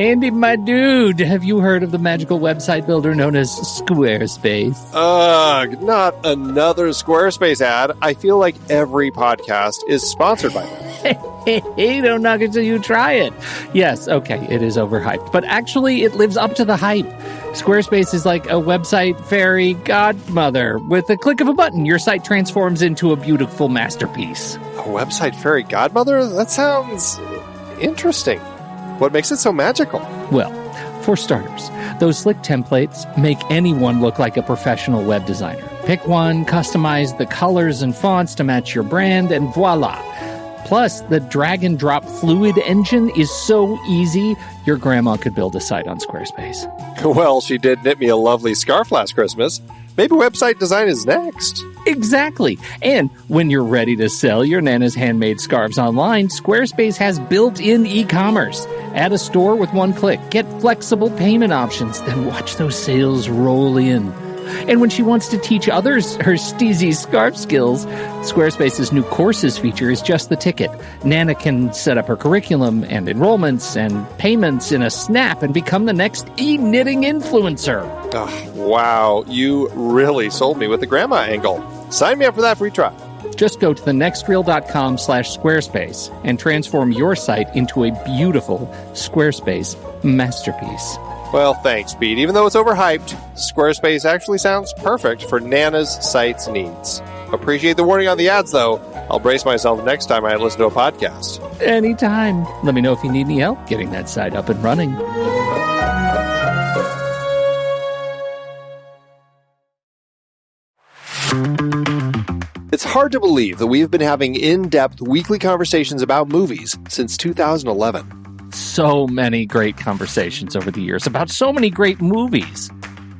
Andy, my dude, have you heard of the magical website builder known as Squarespace? Ugh, not another Squarespace ad. I feel like every podcast is sponsored by them. Hey, don't knock it till you try it. Yes, okay, it is overhyped, but actually it lives up to the hype. Squarespace is like a website fairy godmother. With a click of a button, your site transforms into a beautiful masterpiece. A website fairy godmother? That sounds interesting. What makes it so magical? Well, for starters, those slick templates make anyone look like a professional web designer. Pick one, customize the colors and fonts to match your brand, and voila. Plus, the drag-and-drop fluid engine is so easy, your grandma could build a site on Squarespace. Well, she did knit me a lovely scarf last Christmas. Maybe website design is next. Exactly. And when you're ready to sell your Nana's handmade scarves online, Squarespace has built-in e-commerce. Add a store with one click. Get flexible payment options. Then watch those sales roll in. And when she wants to teach others her steezy scarf skills, Squarespace's new courses feature is just the ticket. Nana can set up her curriculum and enrollments and payments in a snap and become the next e-knitting influencer. Oh, wow, you really sold me with the grandma angle. Sign me up for that free trial. Just go to thenextreel.com/Squarespace and transform your site into a beautiful Squarespace masterpiece. Well, thanks, Pete. Even though it's overhyped, Squarespace actually sounds perfect for Nana's site's needs. Appreciate the warning on the ads, though. I'll brace myself next time I listen to a podcast. Anytime. Let me know if you need any help getting that site up and running. It's hard to believe that we've been having in-depth weekly conversations about movies since 2011. So many great conversations over the years about so many great movies.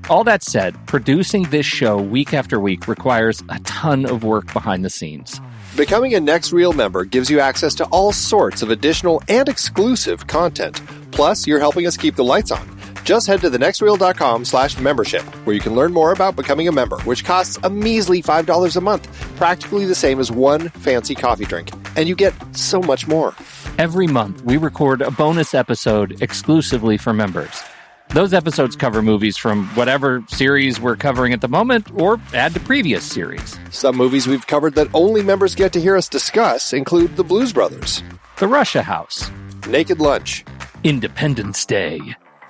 All that said, producing this show week after week requires a ton of work behind the scenes. Becoming a Next Reel member gives you access to all sorts of additional and exclusive content. Plus, you're helping us keep the lights on. Just head to thenextreel.com/membership, where you can learn more about becoming a member, which costs a measly $5 a month, practically the same as one fancy coffee drink. And you get so much more. Every month, we record a bonus episode exclusively for members. Those episodes cover movies from whatever series we're covering at the moment, or add to previous series. Some movies we've covered that only members get to hear us discuss include The Blues Brothers, The Russia House, Naked Lunch, Independence Day,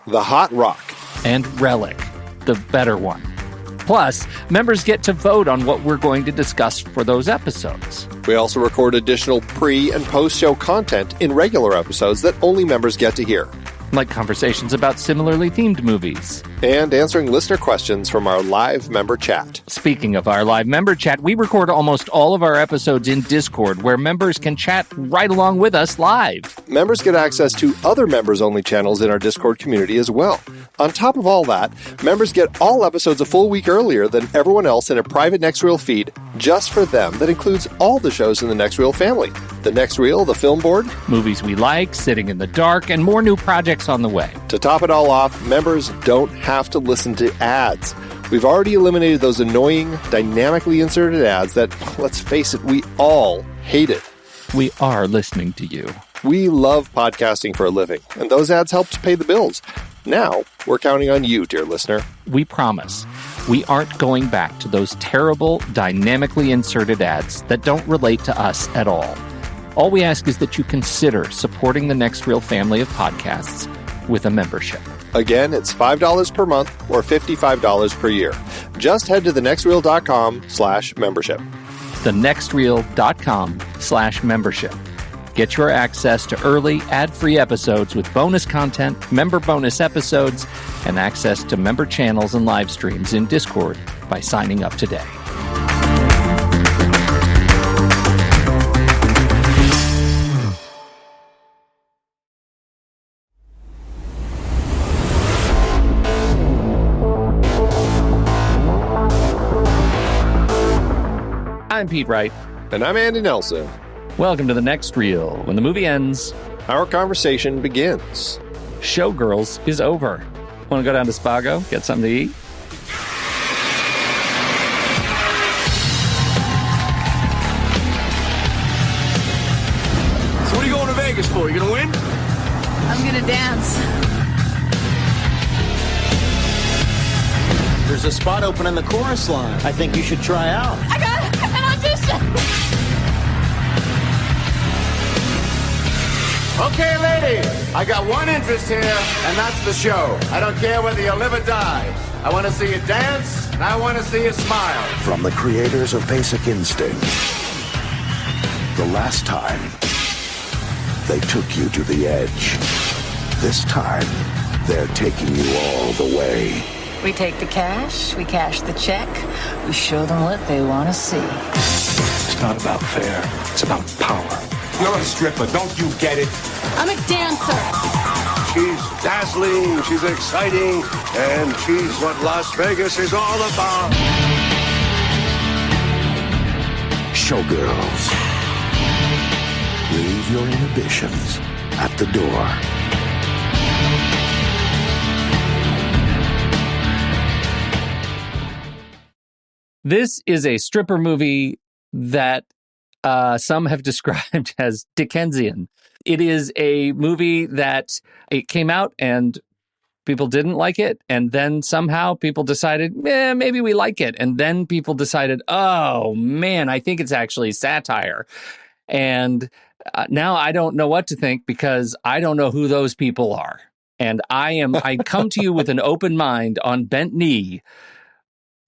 The Hot Rock, and Relic, the better one. Plus, members get to vote on what we're going to discuss for those episodes. We also record additional pre- and post-show content in regular episodes that only members get to hear. Like conversations about similarly themed movies. And answering listener questions from our live member chat. Speaking of our live member chat, we record almost all of our episodes in Discord, where members can chat right along with us live. Members get access to other members-only channels in our Discord community as well. On top of all that, members get all episodes a full week earlier than everyone else in a private Next Reel feed just for them that includes all the shows in the Next Reel family. The Next Reel, the Film Board, movies we like, Sitting in the Dark, and more new projects on the way. To top it all off, members don't have to listen to ads. We've already eliminated those annoying, dynamically inserted ads that, let's face it, we all hated. We are listening to you. We love podcasting for a living, and those ads help to pay the bills. Now, we're counting on you, dear listener. We promise. We aren't going back to those terrible, dynamically inserted ads that don't relate to us at all. All we ask is that you consider supporting the Next Reel family of podcasts with a membership. Again, it's $5 per month or $55 per year. Just head to thenextreel.com/membership. thenextreel.com/membership. Get your access to early, ad-free episodes with bonus content, member bonus episodes, and access to member channels and live streams in Discord by signing up today. I'm Pete Wright. And I'm Andy Nelson. Welcome to The Next Reel. When the movie ends, our conversation begins. Showgirls is over. Want to go down to Spago, get something to eat? So what are you going to Vegas for? You going to win? I'm going to dance. There's a spot open in the chorus line. I think you should try out. I got an audition. Okay, ladies, I got one interest here, and that's the show. I don't care whether you live or die. I want to see you dance, and I want to see you smile. From the creators of Basic Instinct, the last time they took you to the edge. This time, they're taking you all the way. We take the cash, we cash the check, we show them what they want to see. It's not about fair, it's about power. You're a stripper, don't you get it? I'm a dancer. She's dazzling, she's exciting, and she's what Las Vegas is all about. Showgirls. Leave your inhibitions at the door. This is a stripper movie that some have described as Dickensian. It is a movie that it came out and people didn't like it. And then somehow people decided, maybe we like it. And then people decided, oh, man, I think it's actually satire. And now I don't know what to think because I don't know who those people are. And I come to you with an open mind on bent knee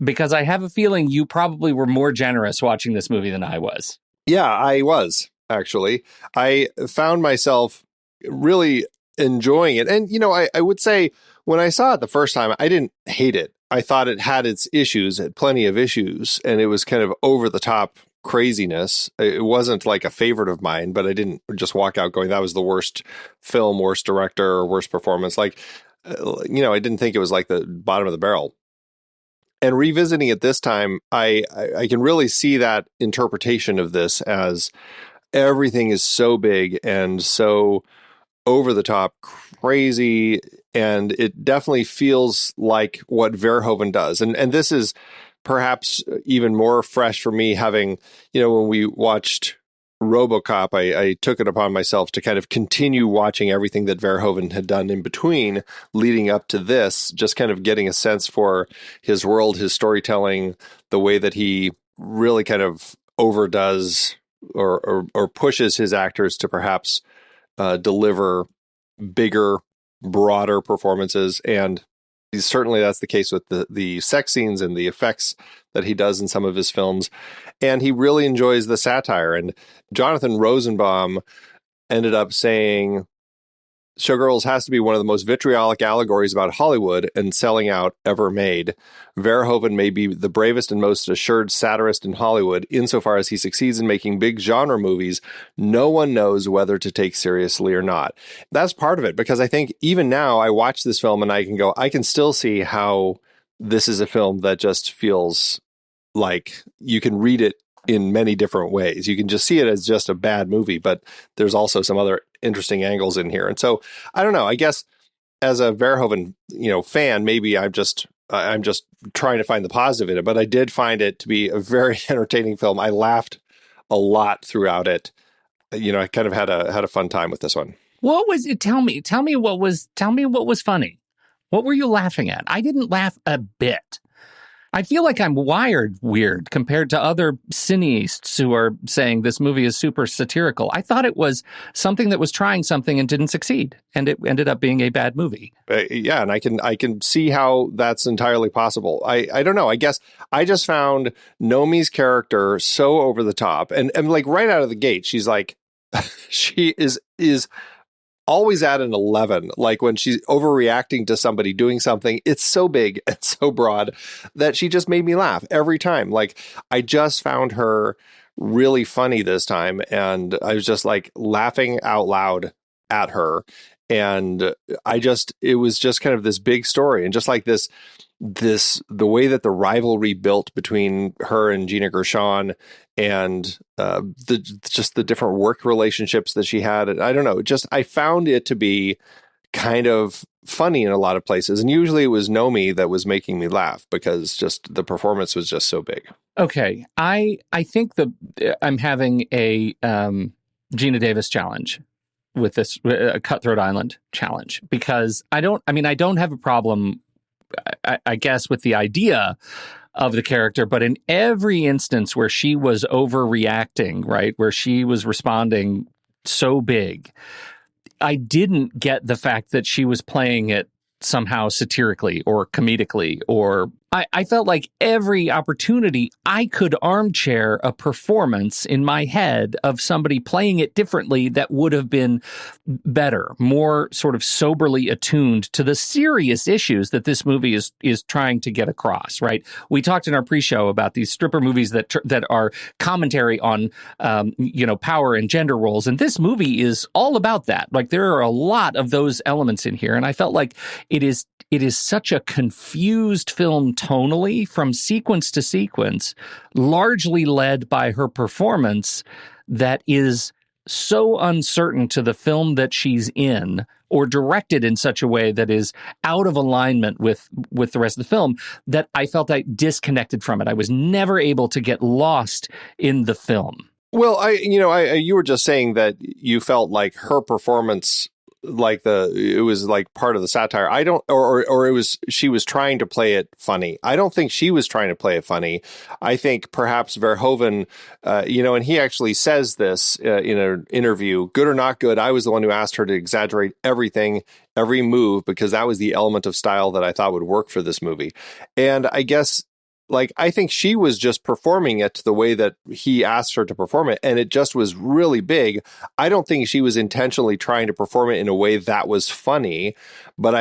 because I have a feeling you probably were more generous watching this movie than I was. Yeah, I was, actually. I found myself really enjoying it. And, I would say when I saw it the first time, I didn't hate it. I thought it had its issues, it had plenty of issues, and it was kind of over the top craziness. It wasn't like a favorite of mine, but I didn't just walk out going, that was the worst film, worst director, or worst performance. I didn't think it was like the bottom of the barrel. And revisiting it this time, I can really see that interpretation of this as everything is so big and so over the top crazy, and it definitely feels like what Verhoeven does. And this is perhaps even more fresh for me, having, when we watched RoboCop, I took it upon myself to kind of continue watching everything that Verhoeven had done in between leading up to this, just kind of getting a sense for his world, his storytelling, the way that he really kind of overdoes or pushes his actors to perhaps deliver bigger, broader performances. And certainly that's the case with the sex scenes and the effects that he does in some of his films. And he really enjoys the satire. And Jonathan Rosenbaum ended up saying, Showgirls has to be one of the most vitriolic allegories about Hollywood and selling out ever made. Verhoeven may be the bravest and most assured satirist in Hollywood insofar as he succeeds in making big genre movies no one knows whether to take seriously or not. That's part of it, because I think even now I watch this film and I can still see how this is a film that just feels like you can read it in many different ways. You can just see it as just a bad movie, but there's also some other interesting angles in here. And so I don't know, I guess as a Verhoeven, fan, maybe I'm just trying to find the positive in it, but I did find it to be a very entertaining film. I laughed a lot throughout it. I kind of had a fun time with this one. What was it? Tell me what was funny. What were you laughing at? I didn't laugh a bit. I feel like I'm wired weird compared to other cineasts who are saying this movie is super satirical. I thought it was something that was trying something and didn't succeed, and it ended up being a bad movie. Yeah, and I can see how that's entirely possible. I don't know. I guess I just found Nomi's character so over the top, and like right out of the gate, she's like, she is always at an 11. Like when she's overreacting to somebody doing something, it's so big and so broad that she just made me laugh every time. Like I just found her really funny this time, and I was just like laughing out loud at her. And it was just kind of this big story, and just like the way that the rivalry built between her and Gina Gershon, and the different work relationships that she had. I don't know. I found it to be kind of funny in a lot of places. And usually it was Nomi that was making me laugh because just the performance was just so big. Okay. I think I'm having a Gina Davis challenge with this Cutthroat Island challenge, because I don't have a problem I guess, with the idea of the character, but in every instance where she was overreacting, right, where she was responding so big, I didn't get the fact that she was playing it somehow satirically or comedically, or I felt like every opportunity I could armchair a performance in my head of somebody playing it differently that would have been better, more sort of soberly attuned to the serious issues that this movie is trying to get across, right? We talked in our pre-show about these stripper movies that are commentary on power and gender roles, and this movie is all about that. Like, there are a lot of those elements in here, and I felt like it is such a confused film tonally from sequence to sequence, largely led by her performance, that is so uncertain to the film that she's in, or directed in such a way that is out of alignment with the rest of the film, that I felt I disconnected from it. I was never able to get lost in the film. Well, you were just saying that you felt like her performance, like it was like part of the satire. I don't, or it was, she was trying to play it funny. I don't think she was trying to play it funny. I think perhaps Verhoeven, and he actually says this in an interview, good or not good, I was the one who asked her to exaggerate everything, every move, because that was the element of style that I thought would work for this movie. And I guess, I think she was just performing it the way that he asked her to perform it, and it just was really big. I don't think she was intentionally trying to perform it in a way that was funny, but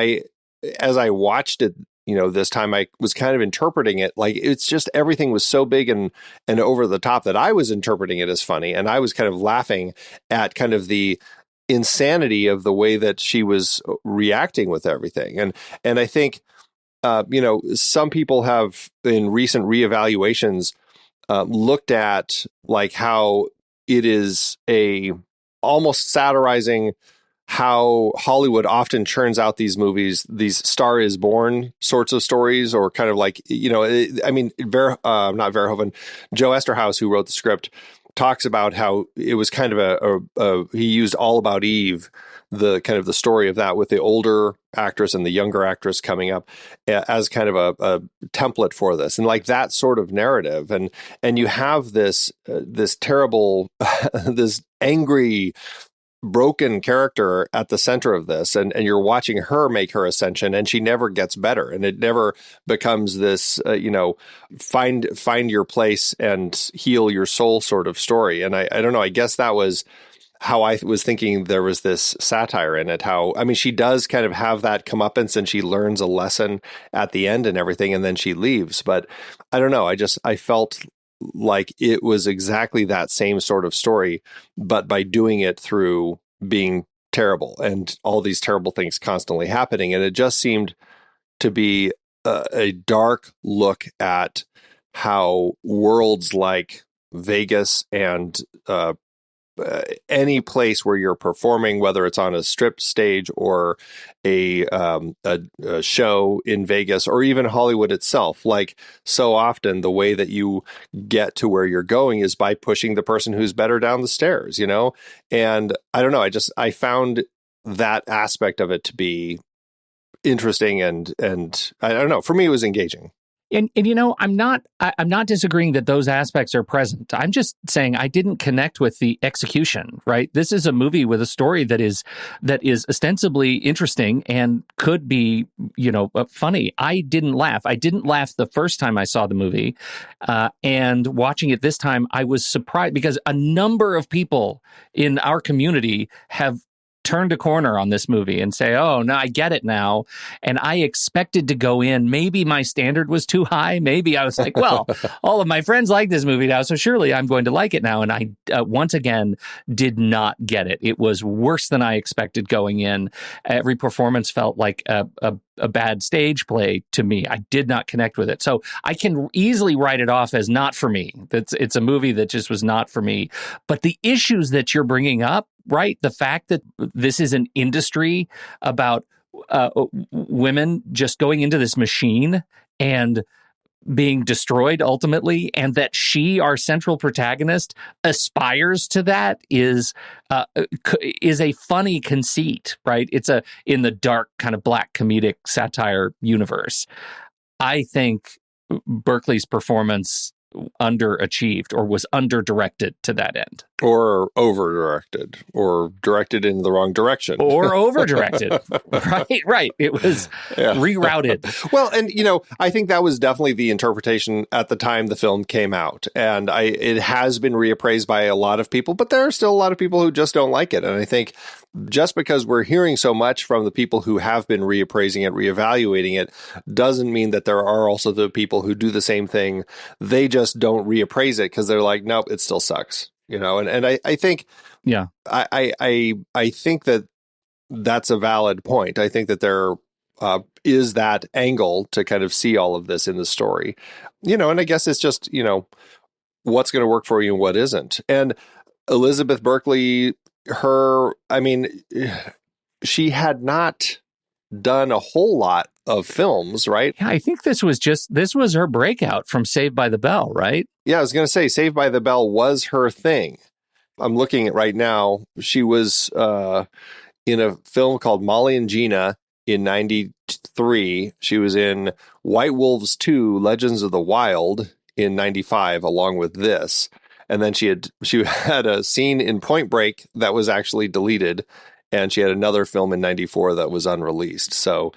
as I watched it, this time, I was kind of interpreting it like it's just everything was so big and over the top that I was interpreting it as funny, and I was kind of laughing at kind of the insanity of the way that she was reacting with everything, and I think. Some people have in recent reevaluations looked at how it is almost satirizing how Hollywood often churns out these movies, these Star is Born sorts of stories, or kind of not Verhoeven, Joe Eszterhas, who wrote the script, talks about how it was kind of he used All About Eve, the kind of the story of that with the older actress and the younger actress coming up as kind of a template for this, and that sort of narrative, and you have this terrible this angry, broken character at the center of this, and you're watching her make her ascension, and she never gets better, and it never becomes this find your place and heal your soul sort of story. And I don't know, I guess that was how I was thinking there was this satire in it. She does kind of have that comeuppance, and she learns a lesson at the end and everything, and then she leaves. But I don't know, I felt like it was exactly that same sort of story, but by doing it through being terrible and all these terrible things constantly happening. And it just seemed to be a dark look at how worlds like Vegas and any place where you're performing, whether it's on a strip stage or a show in Vegas or even Hollywood itself, so often the way that you get to where you're going is by pushing the person who's better down the stairs, and I don't know, I found that aspect of it to be interesting, and I don't know, for me it was engaging. And I'm not disagreeing that those aspects are present. I'm just saying I didn't connect with the execution, right? This is a movie with a story that is ostensibly interesting and could be, funny. I didn't laugh. I didn't laugh the first time I saw the movie. And watching it this time, I was surprised because a number of people in our community have turned a corner on this movie and say, oh, no, I get it now. And I expected to go in. Maybe my standard was too high. Maybe I was like, well, all of my friends like this movie now, so surely I'm going to like it now. And I, once again, did not get it. It was worse than I expected going in. Every performance felt like a bad stage play to me. I did not connect with it. So I can easily write it off as not for me. It's a movie that just was not for me. But the issues that you're bringing up, right? The fact that this is an industry about women just going into this machine and being destroyed ultimately, and that she, our central protagonist, aspires to that is a funny conceit, right? It's in the dark kind of black comedic satire universe. I think Berkley's performance underachieved or was under-directed to that end. Or over-directed, or directed in the wrong direction. Or over-directed. Right. It was rerouted. Well, and, I think that was definitely the interpretation at the time the film came out. And it has been reappraised by a lot of people, but there are still a lot of people who just don't like it. And I think just because we're hearing so much from the people who have been reappraising it, reevaluating it, doesn't mean that there are also the people who do the same thing. They just don't reappraise it because they're like, nope, it still sucks. And I think, I think that that's a valid point. I think that there is that angle to kind of see all of this in the story, and I guess it's just, what's going to work for you and what isn't. And Elizabeth Berkley, she had not done a whole lot of films, right? Yeah, I think this was her breakout from Saved by the Bell, right? Yeah, I was going to say Saved by the Bell was her thing. I'm looking at right now. She was in a film called Molly and Gina in 93. She was in White Wolves 2, Legends of the Wild in 95, along with this. And then she had a scene in Point Break that was actually deleted. And she had another film in 94 that was unreleased. So,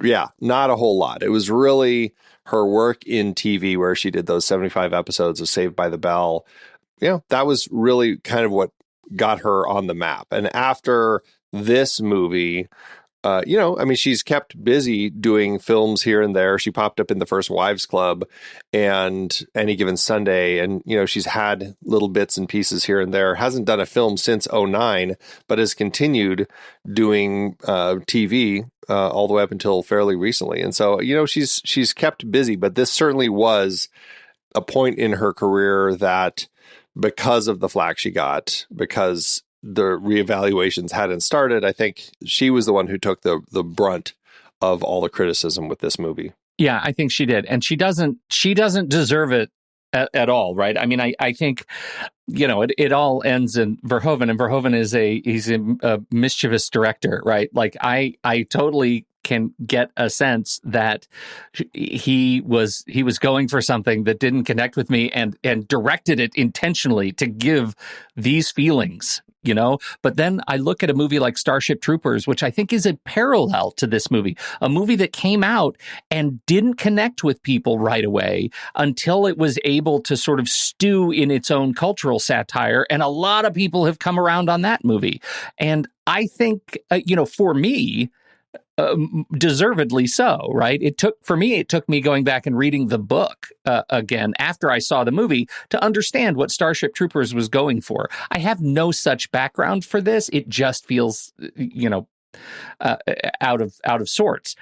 yeah, not a whole lot. It was really her work in TV where she did those 75 episodes of Saved by the Bell. That was really kind of what got her on the map. And after this movie, she's kept busy doing films here and there. She popped up in The First Wives Club and Any Given Sunday. And, she's had little bits and pieces here and there. Hasn't done a film since 2009, but has continued doing TV all the way up until fairly recently. And so, she's kept busy, but this certainly was a point in her career that, because of the flack she got, because the reevaluations hadn't started, I think she was the one who took the brunt of all the criticism with this movie. Yeah, I think she did. And she doesn't deserve it at all, right? I mean, I think, it all ends in Verhoeven, and Verhoeven he's a mischievous director, right? Like I totally can get a sense that he was going for something that didn't connect with me and directed it intentionally to give these feelings, But then I look at a movie like Starship Troopers, which I think is a parallel to this movie, a movie that came out and didn't connect with people right away until it was able to sort of stew in its own cultural satire. And a lot of people have come around on that movie. And I think, for me, deservedly so, right? It took me going back and reading the book again after I saw the movie to understand what Starship Troopers was going for. I have no such background for this. It just feels, out of sorts.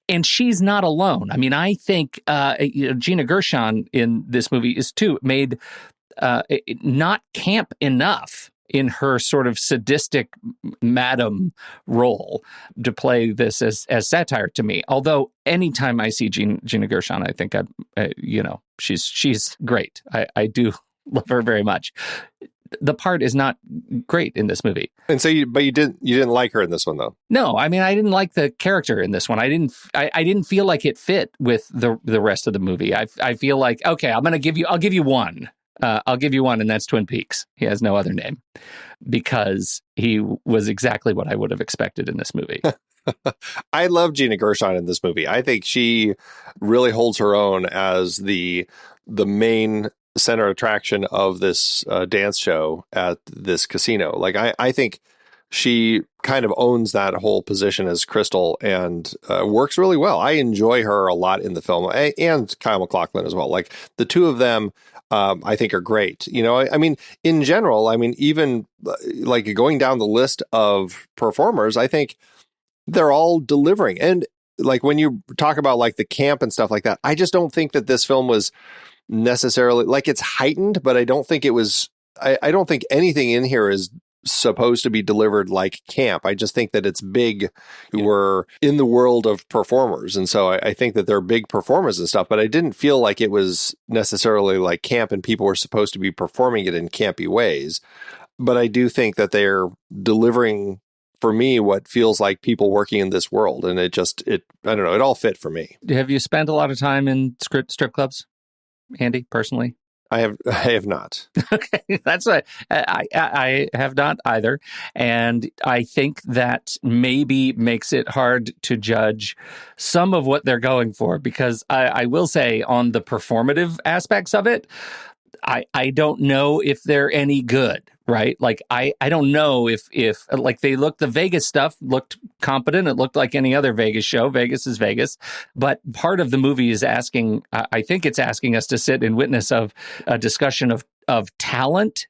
And she's not alone. I mean, I think Gina Gershon in this movie is too made not camp enough in her sort of sadistic madam role to play this as satire to me. Although anytime I see Gina Gershon, I think she's great. I do love her very much. The part is not great in this movie. And so you didn't like her in this one though? No, I mean, I didn't like the character in this one. I didn't feel like it fit with the rest of the movie. I feel like, okay, I'll give you one. I'll give you one, and that's Twin Peaks. He has no other name because he was exactly what I would have expected in this movie. I love Gina Gershon in this movie. I think she really holds her own as the main center attraction of this dance show at this casino. Like, I think she kind of owns that whole position as Crystal and works really well. I enjoy her a lot in the film, and Kyle MacLachlan as well. Like, the two of them, I think are great. I mean, in general, even like going down the list of performers, I think they're all delivering. And like when you talk about like the camp and stuff like that, I just don't think that this film was necessarily like, it's heightened, but I don't think it was, I don't think anything in here is supposed to be delivered like camp. I just think that it's big. We're in the world of performers. And so I think that they're big performers and stuff, but I didn't feel like it was necessarily like camp and people were supposed to be performing it in campy ways. But I do think that they're delivering, for me, what feels like people working in this world. And I don't know, it all fit for me. Have you spent a lot of time in strip clubs, Andy, personally? I have not. Okay, that's what I have not either. And I think that maybe makes it hard to judge some of what they're going for, because I will say on the performative aspects of it, I don't know if they're any good, right? Like, I don't know if like the Vegas stuff looked competent. It looked like any other Vegas show. Vegas is Vegas. But part of the movie is asking, I think it's asking us to sit in witness of a discussion of talent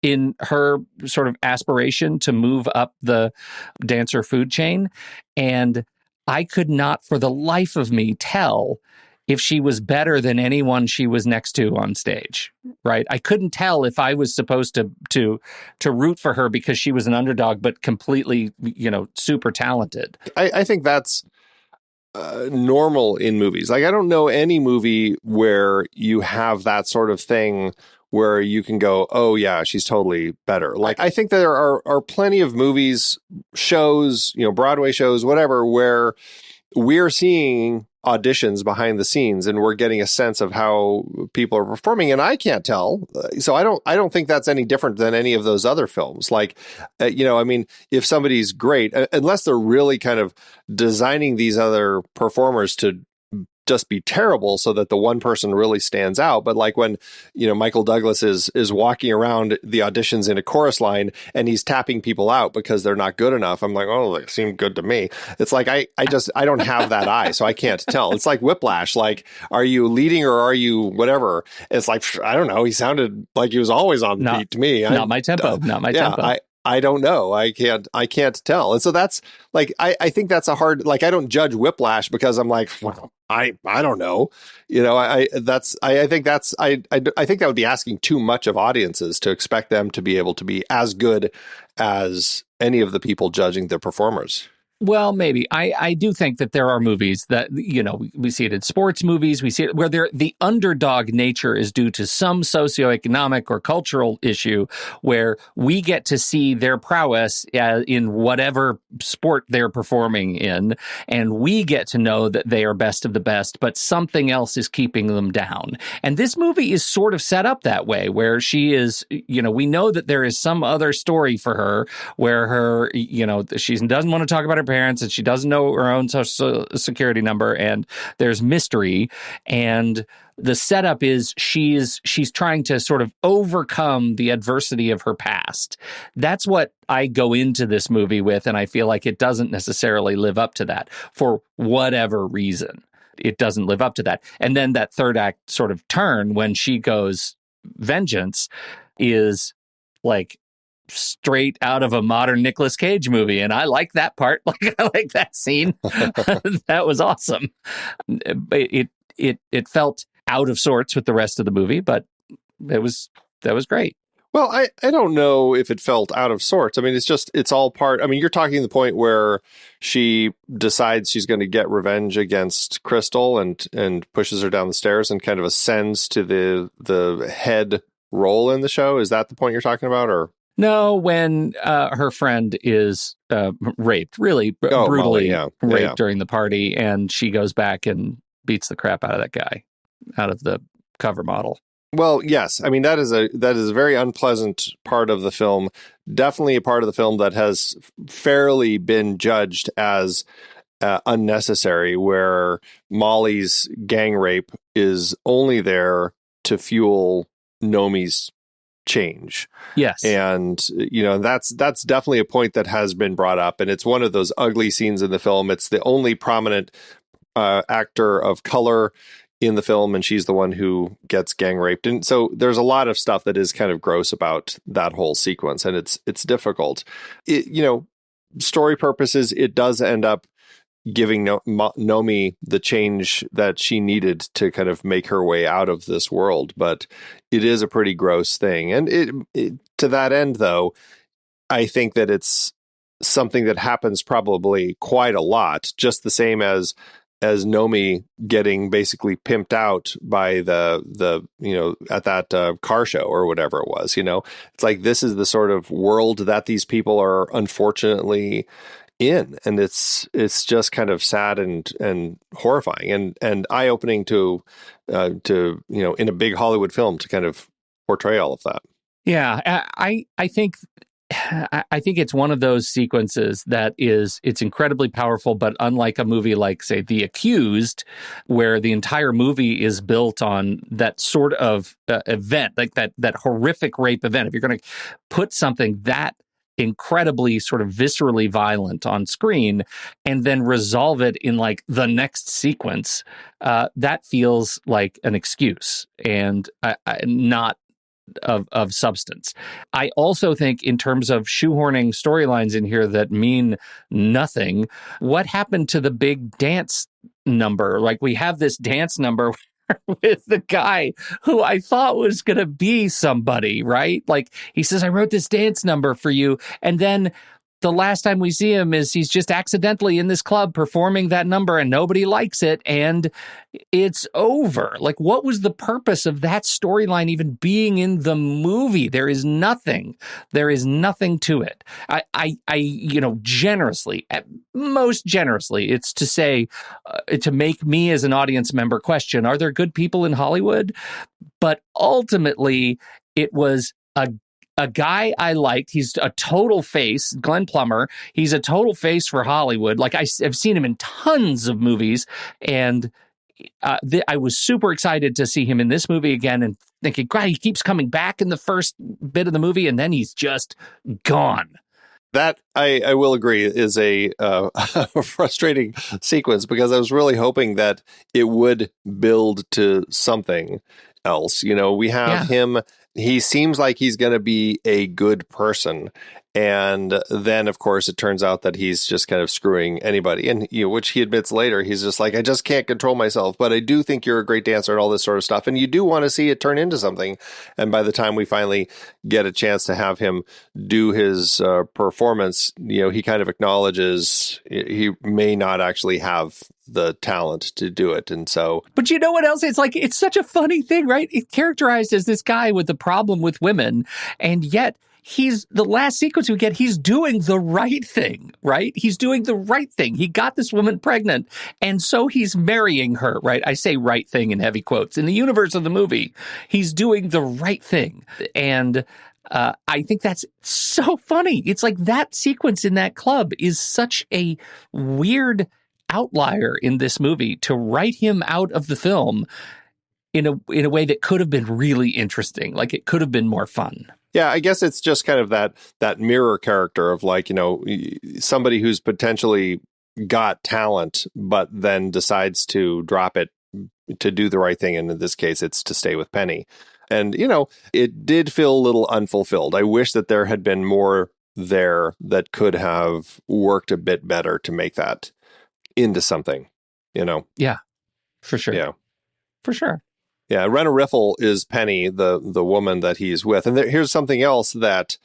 in her sort of aspiration to move up the dancer food chain. And I could not for the life of me tell if she was better than anyone she was next to on stage, right? I couldn't tell if I was supposed to root for her because she was an underdog, but completely, super talented. I think that's normal in movies. Like, I don't know any movie where you have that sort of thing where you can go, oh yeah, she's totally better. Like, I think there are plenty of movies, shows, Broadway shows, whatever, where we're seeing auditions behind the scenes and we're getting a sense of how people are performing, and I can't tell. So I don't think that's any different than any of those other films. Like, if somebody's great, unless they're really kind of designing these other performers to just be terrible so that the one person really stands out. But like when, Michael Douglas is walking around the auditions in a chorus line and he's tapping people out because they're not good enough. I'm like, oh, they seem good to me. It's like, I don't have that eye, so I can't tell. It's like Whiplash. Like, are you leading or are you whatever? It's like, I don't know. He sounded like he was always on the beat to me. Not my tempo. I don't know. I can't tell. And so that's like, I think that's a hard, like, I don't judge Whiplash because I'm like, well, I don't know. I think that would be asking too much of audiences to expect them to be able to be as good as any of the people judging their performers. Well, maybe. I do think that there are movies that, we see it in sports movies. We see it where the underdog nature is due to some socioeconomic or cultural issue where we get to see their prowess in whatever sport they're performing in. And we get to know that they are best of the best, but something else is keeping them down. And this movie is sort of set up that way, where she is, we know that there is some other story for her where her, she doesn't want to talk about her parents and she doesn't know her own social security number, and there's mystery, and the setup is she's trying to sort of overcome the adversity of her past. That's what I go into this movie with, and I feel like it doesn't necessarily live up to that for whatever reason. It doesn't live up to that. And then that third act sort of turn when she goes vengeance is like straight out of a modern Nicolas Cage movie. And I like that part. Like, I like that scene. That was awesome. It felt out of sorts with the rest of the movie, but that was great. Well, I don't know if it felt out of sorts. I mean, it's all part. I mean, you're talking the point where she decides she's going to get revenge against Crystal and pushes her down the stairs and kind of ascends to the head role in the show. Is that the point you're talking about, or? No, when her friend is raped, really brutally raped during the party, and she goes back and beats the crap out of that guy, out of the cover model. Well, yes. I mean, that is a very unpleasant part of the film. Definitely a part of the film that has fairly been judged as unnecessary, where Molly's gang rape is only there to fuel Nomi's change. Yes. And that's definitely a point that has been brought up, and it's one of those ugly scenes in the film. It's the only prominent actor of color in the film, and she's the one who gets gang raped. And so there's a lot of stuff that is kind of gross about that whole sequence, and it's difficult. Story purposes, it does end up giving Nomi the change that she needed to kind of make her way out of this world. But it is a pretty gross thing. And it to that end, though, I think that it's something that happens probably quite a lot, just the same as Nomi getting basically pimped out by the at that car show or whatever it was. It's like, this is the sort of world that these people are unfortunately in, and it's just kind of sad and horrifying and eye-opening to in a big Hollywood film to kind of portray all of that. Yeah, I think it's one of those sequences that it's incredibly powerful, but unlike a movie like, say, The Accused, where the entire movie is built on that sort of event, like that horrific rape event. If you're going to put something that incredibly sort of viscerally violent on screen and then resolve it in like the next sequence, that feels like an excuse and not of substance. I also think, in terms of shoehorning storylines in here that mean nothing, what happened to the big dance number? Like, we have this dance number with the guy who I thought was going to be somebody, right? Like, he says, I wrote this dance number for you. And then the last time we see him is he's just accidentally in this club performing that number and nobody likes it and it's over. Like, what was the purpose of that storyline even being in the movie? There is nothing. There is nothing to it. I generously, most generously, it's to say, to make me as an audience member question, are there good people in Hollywood? But ultimately, it was a guy I liked. He's a total face, Glenn Plummer. He's a total face for Hollywood. Like, I've seen him in tons of movies, and I was super excited to see him in this movie again, and thinking, God, he keeps coming back in the first bit of the movie, and then he's just gone. That, I will agree, is a frustrating sequence, because I was really hoping that it would build to something else. We have him. He seems like he's going to be a good person. And then, of course, it turns out that he's just kind of screwing anybody. And, which he admits later, he's just like, I just can't control myself. But I do think you're a great dancer and all this sort of stuff. And you do want to see it turn into something. And by the time we finally get a chance to have him do his performance, he kind of acknowledges he may not actually have the talent to do it. And so, but you know what else? It's like, it's such a funny thing, right? It's characterized as this guy with the problem with women, and yet he's, the last sequence we get, he's doing the right thing, right? He's doing the right thing. He got this woman pregnant, and so he's marrying her, right? I say right thing in heavy quotes. In the universe of the movie, he's doing the right thing. And I think that's so funny. It's like, that sequence in that club is such a weird outlier in this movie, to write him out of the film in a way that could have been really interesting. Like, it could have been more fun. Yeah, I guess it's just kind of that mirror character of, like, somebody who's potentially got talent, but then decides to drop it to do the right thing. And in this case, it's to stay with Penny. And, it did feel a little unfulfilled. I wish that there had been more there that could have worked a bit better to make that into something, Yeah, for sure. Yeah, for sure. Yeah, Rena Riffle is Penny, the woman that he's with. And here's something else that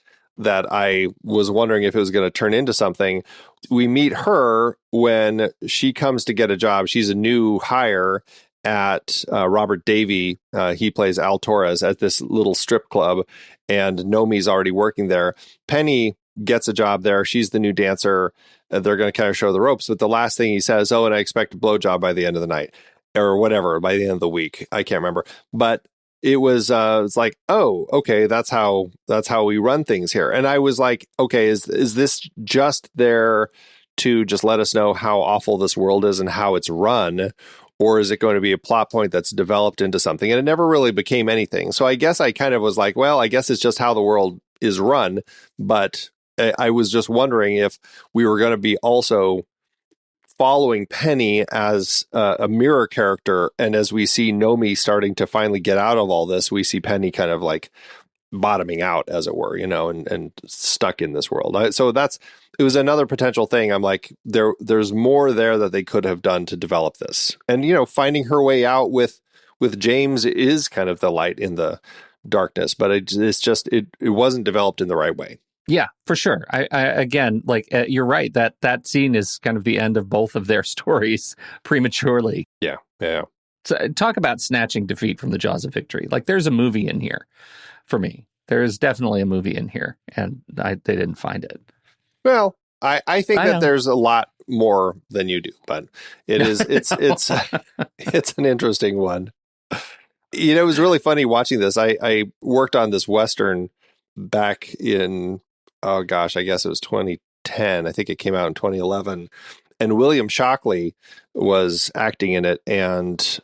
I was wondering if it was going to turn into something. We meet her when she comes to get a job. She's a new hire at Robert Davey. He plays Al Torres at this little strip club, and Nomi's already working there. Penny gets a job there. She's the new dancer. They're going to kind of show the ropes. But the last thing he says, and I expect a blowjob by the end of the night, or whatever, by the end of the week. I can't remember. But it was, it's like, oh, okay, that's how we run things here. And I was like, okay, is this just there to just let us know how awful this world is and how it's run? Or is it going to be a plot point that's developed into something? And it never really became anything. So I guess I kind of was like, well, I guess it's just how the world is run. But I was just wondering if we were going to be also following Penny as a mirror character. And as we see Nomi starting to finally get out of all this, we see Penny kind of like bottoming out, as it were, and stuck in this world. So it was another potential thing. I'm like, there's more there that they could have done to develop this. And, finding her way out with James is kind of the light in the darkness, but it wasn't developed in the right way. Yeah, for sure. I again, like you're right that scene is kind of the end of both of their stories prematurely. Yeah. So, talk about snatching defeat from the jaws of victory. Like there's a movie in here for me. There is definitely a movie in here, and they didn't find it. Well, I think I that know. there's a lot more than you do, but it's an interesting one. It was really funny watching this. I worked on this Western back in, oh gosh, I guess it was 2010. I think it came out in 2011. And William Shockley was acting in it and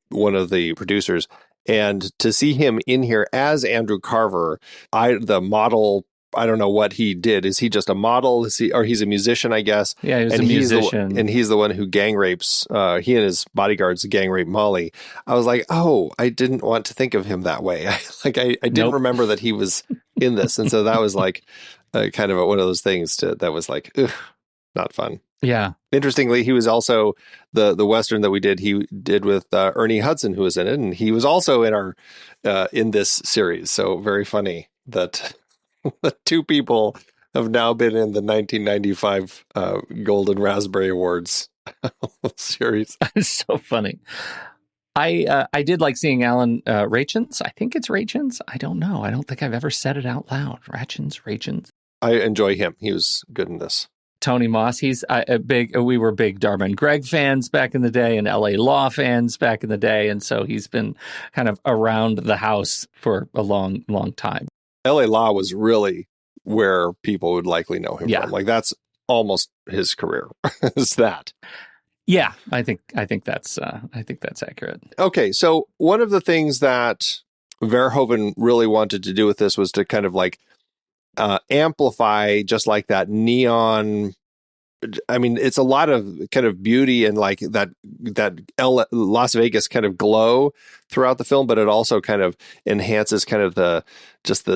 one of the producers. And to see him in here as Andrew Carver, the model, I don't know what he did. Is he just a model? He's a musician, I guess. Yeah, he was and a musician. And he's the one who gang rapes, he and his bodyguards gang rape Molly. I was like, oh, I didn't want to think of him that way. I didn't remember that he was in this. And so that was like kind of one of those things that was like, ugh, not fun. Yeah. Interestingly, he was also the Western that we did. He did with Ernie Hudson, who was in it. And he was also in our in this series. So very funny that the two people have now been in the 1995 Golden Raspberry Awards series. It's so funny. I did like seeing Alan Rachins. I think it's Rachins. I don't know. I don't think I've ever said it out loud. Rachins. I enjoy him. He was good in this. Tony Moss. He's we were big Dharma and Greg fans back in the day and LA Law fans back in the day. And so he's been kind of around the house for a long, long time. LA Law was really where people would likely know him from. Like that's almost his career. Is that? Yeah, I think that's accurate. Okay, so one of the things that Verhoeven really wanted to do with this was to kind of like amplify just like that neon. I mean, it's a lot of kind of beauty and like that Las Vegas kind of glow throughout the film, but it also kind of enhances kind of the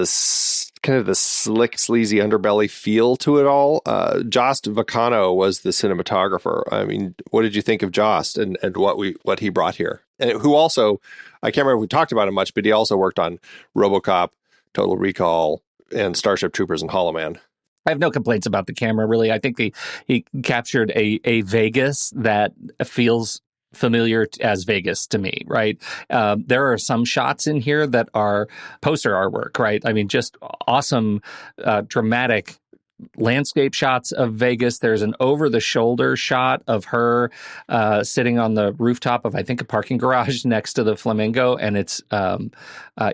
slick, sleazy underbelly feel to it all. Jost Vacano was the cinematographer. I mean, what did you think of Jost and what he brought here? And who also, I can't remember if we talked about him much, but he also worked on RoboCop, Total Recall, and Starship Troopers and Hollow Man. I have no complaints about the camera, really. I think he captured a Vegas that feels familiar as Vegas to me, right? There are some shots in here that are poster artwork, right? I mean, just awesome, dramatic landscape shots of Vegas. There's an over-the-shoulder shot of her sitting on the rooftop of, I think, a parking garage next to the Flamingo, and it's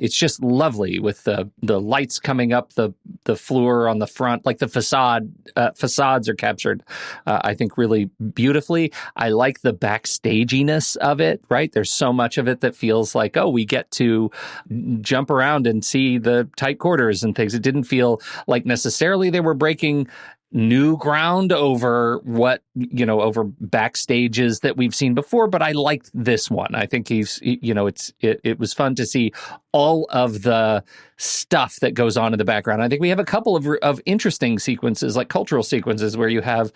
just lovely with the lights coming up the floor on the front, like the facades are captured, I think, really beautifully. I like the backstaginess of it, right? There's so much of it that feels like, oh, we get to jump around and see the tight quarters and things. It didn't feel like necessarily they were breaking new ground over over backstages that we've seen before, but I liked this one. I think it was fun to see all of the stuff that goes on in the background. I think we have a couple of interesting sequences, like cultural sequences, where you have,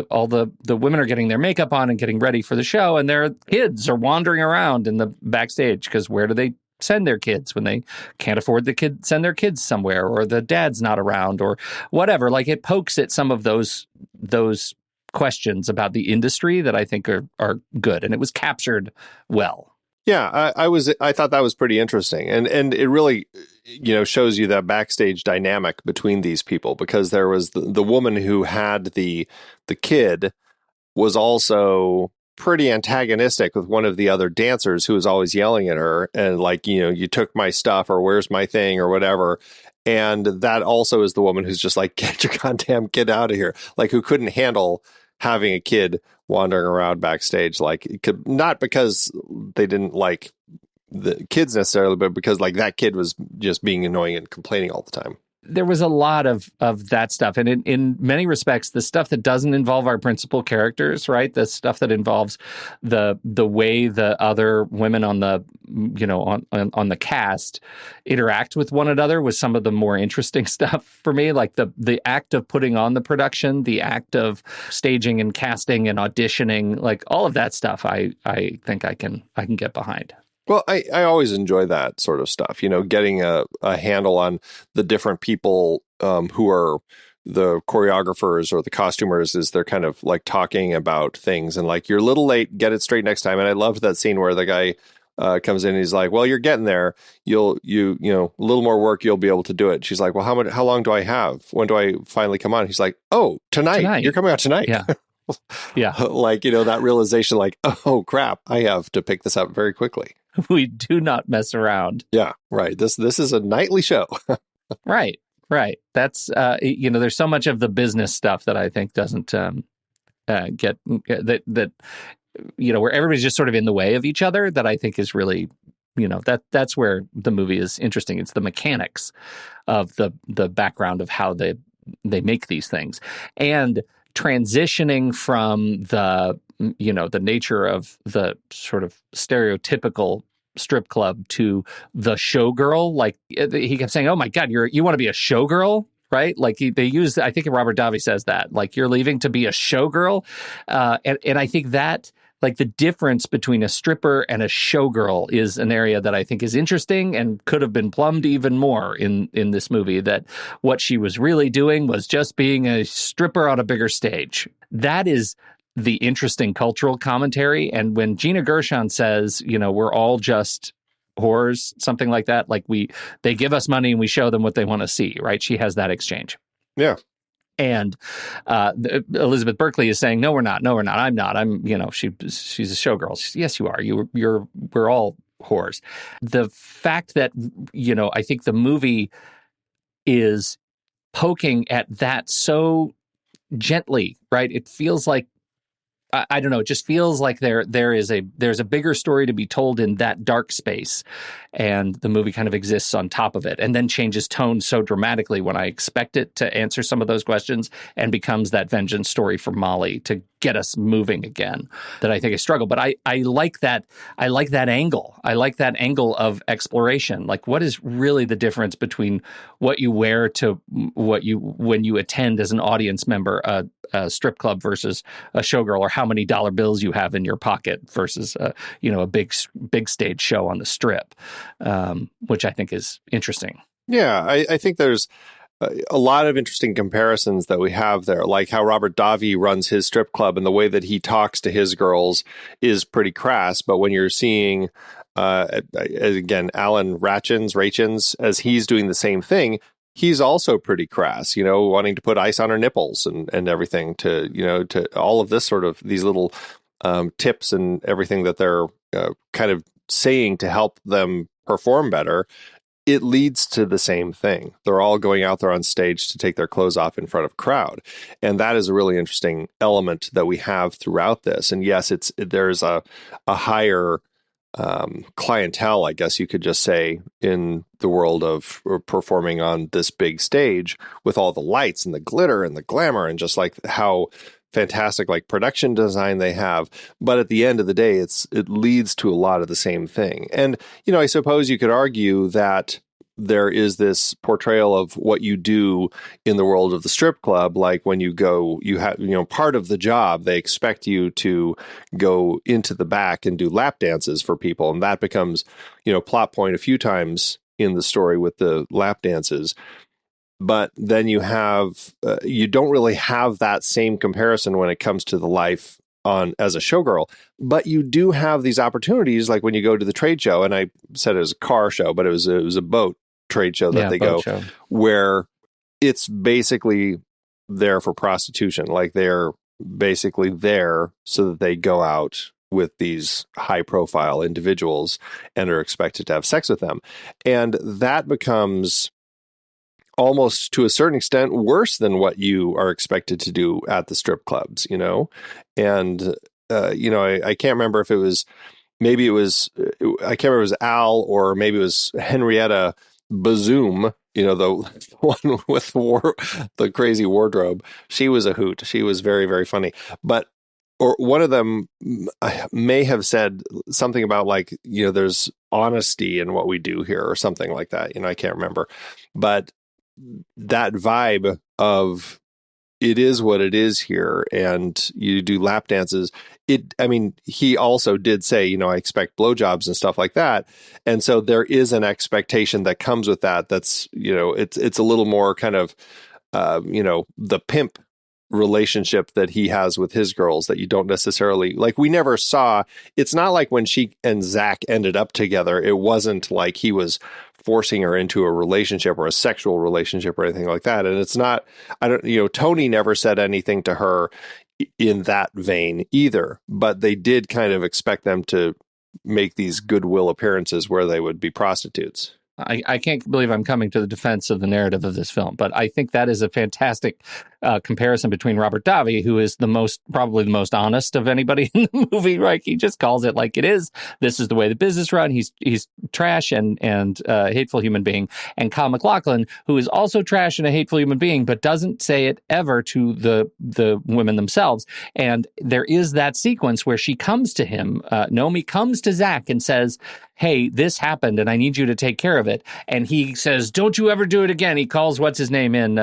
all the women are getting their makeup on and getting ready for the show, and their kids are wandering around in the backstage, because where do they send their kids when they can't afford send their kids somewhere, or the dad's not around, or whatever? Like, it pokes at some of those questions about the industry that I think are good, and it was captured well. Yeah, I thought that was pretty interesting, and it really shows you that backstage dynamic between these people, because there was the woman who had the kid was also pretty antagonistic with one of the other dancers who was always yelling at her and like, you took my stuff, or where's my thing, or whatever. And that also is the woman who's just like, get your goddamn kid out of here, like, who couldn't handle having a kid wandering around backstage, like, it could, not because they didn't like the kids necessarily, but because like that kid was just being annoying and complaining all the time. There was a lot of that stuff. And in many respects, the stuff that doesn't involve our principal characters, right? The stuff that involves the way the other women on the, on the cast interact with one another was some of the more interesting stuff for me. Like the act of putting on the production, the act of staging and casting and auditioning, like all of that stuff, I think I can get behind. Well, I always enjoy that sort of stuff, getting a handle on the different people who are the choreographers or the costumers, is they're kind of like talking about things and like, you're a little late, get it straight next time. And I loved that scene where the guy comes in and he's like, well, you're getting there. A little more work, you'll be able to do it. She's like, well, how long do I have? When do I finally come on? He's like, oh, tonight. You're coming out tonight. Yeah. Yeah. Like, that realization, like, oh crap, I have to pick this up very quickly. We do not mess around. Yeah, right. This is a nightly show. Right. That's there's so much of the business stuff that I think doesn't get that where everybody's just sort of in the way of each other, that I think is really that's where the movie is interesting. It's the mechanics of the background of how they make these things, and transitioning from the nature of the sort of stereotypical strip club to the showgirl. Like, he kept saying, oh my God, you want to be a showgirl, right? Like, they use, I think Robert Davi says that, like, you're leaving to be a showgirl. And I think that, like, the difference between a stripper and a showgirl is an area that I think is interesting and could have been plumbed even more in this movie, that what she was really doing was just being a stripper on a bigger stage. That is the interesting cultural commentary. And when Gina Gershon says, we're all just whores, something like that, like they give us money and we show them what they want to see, right? She has that exchange. Yeah. And Elizabeth Berkley is saying, no, we're not. I'm not. She's a showgirl. Yes, you are. We're all whores. The fact that, I think the movie is poking at that so gently, right? It feels like, I don't know. It just feels like there's a bigger story to be told in that dark space, and the movie kind of exists on top of it, and then changes tone so dramatically when I expect it to answer some of those questions, and becomes that vengeance story for Molly to get us moving again, that I think is struggle. But I like that. I like that angle. I like that angle of exploration. Like, what is really the difference between what you wear to when you attend as an audience member a strip club versus a showgirl, or how many dollar bills you have in your pocket versus a big stage show on the strip, which I think is interesting. Yeah, I think there's a lot of interesting comparisons that we have there, like how Robert Davi runs his strip club and the way that he talks to his girls is pretty crass. But when you're seeing, again, Alan Rachins, as he's doing the same thing, he's also pretty crass, wanting to put ice on her nipples and everything, to all of this sort of these little tips and everything that they're kind of saying to help them perform better. It leads to the same thing. They're all going out there on stage to take their clothes off in front of a crowd. And that is a really interesting element that we have throughout this. And yes, there's a higher clientele, I guess you could just say, in the world of performing on this big stage with all the lights and the glitter and the glamour and just like how fantastic like production design they have. But at the end of the day, it leads to a lot of the same thing. And, I suppose you could argue that there is this portrayal of what you do in the world of the strip club. Like when you go, you have, part of the job, they expect you to go into the back and do lap dances for people. And that becomes, plot point a few times in the story with the lap dances. But then you don't really have that same comparison when it comes to the life as a showgirl. But you do have these opportunities, like when you go to the trade show, and I said it was a car show, but it was a boat trade show that they go show, where it's basically there for prostitution. Like they're basically there so that they go out with these high profile individuals and are expected to have sex with them. And that becomes almost to a certain extent worse than what you are expected to do at the strip clubs, and I can't remember if it was, I can't remember if it was Al or maybe it was Henrietta Bazoom, the one with the crazy wardrobe. She was a hoot. She was very, very funny. Or one of them may have said something about like, there's honesty in what we do here or something like that. I can't remember. But that vibe of, it is what it is here, and you do lap dances. He also did say, I expect blowjobs and stuff like that. And so there is an expectation that comes with that. That's, it's a little more kind of, the pimp relationship that he has with his girls that you don't necessarily like. We never saw. It's not like when she and Zach ended up together, it wasn't like he was forcing her into a relationship or a sexual relationship or anything like that. And it's not, Tony never said anything to her in that vein either, but they did kind of expect them to make these goodwill appearances where they would be prostitutes. I can't believe I'm coming to the defense of the narrative of this film, but I think that is a fantastic comparison between Robert Davi, who is probably the most honest of anybody in the movie, right? He just calls it like it is. This is the way the business run. He's trash and a hateful human being. And Kyle MacLachlan, who is also trash and a hateful human being, but doesn't say it ever to the women themselves. And there is that sequence where she comes to him, Nomi comes to Zach and says, hey, this happened and I need you to take care of it. And he says, don't you ever do it again. He calls what's his name in,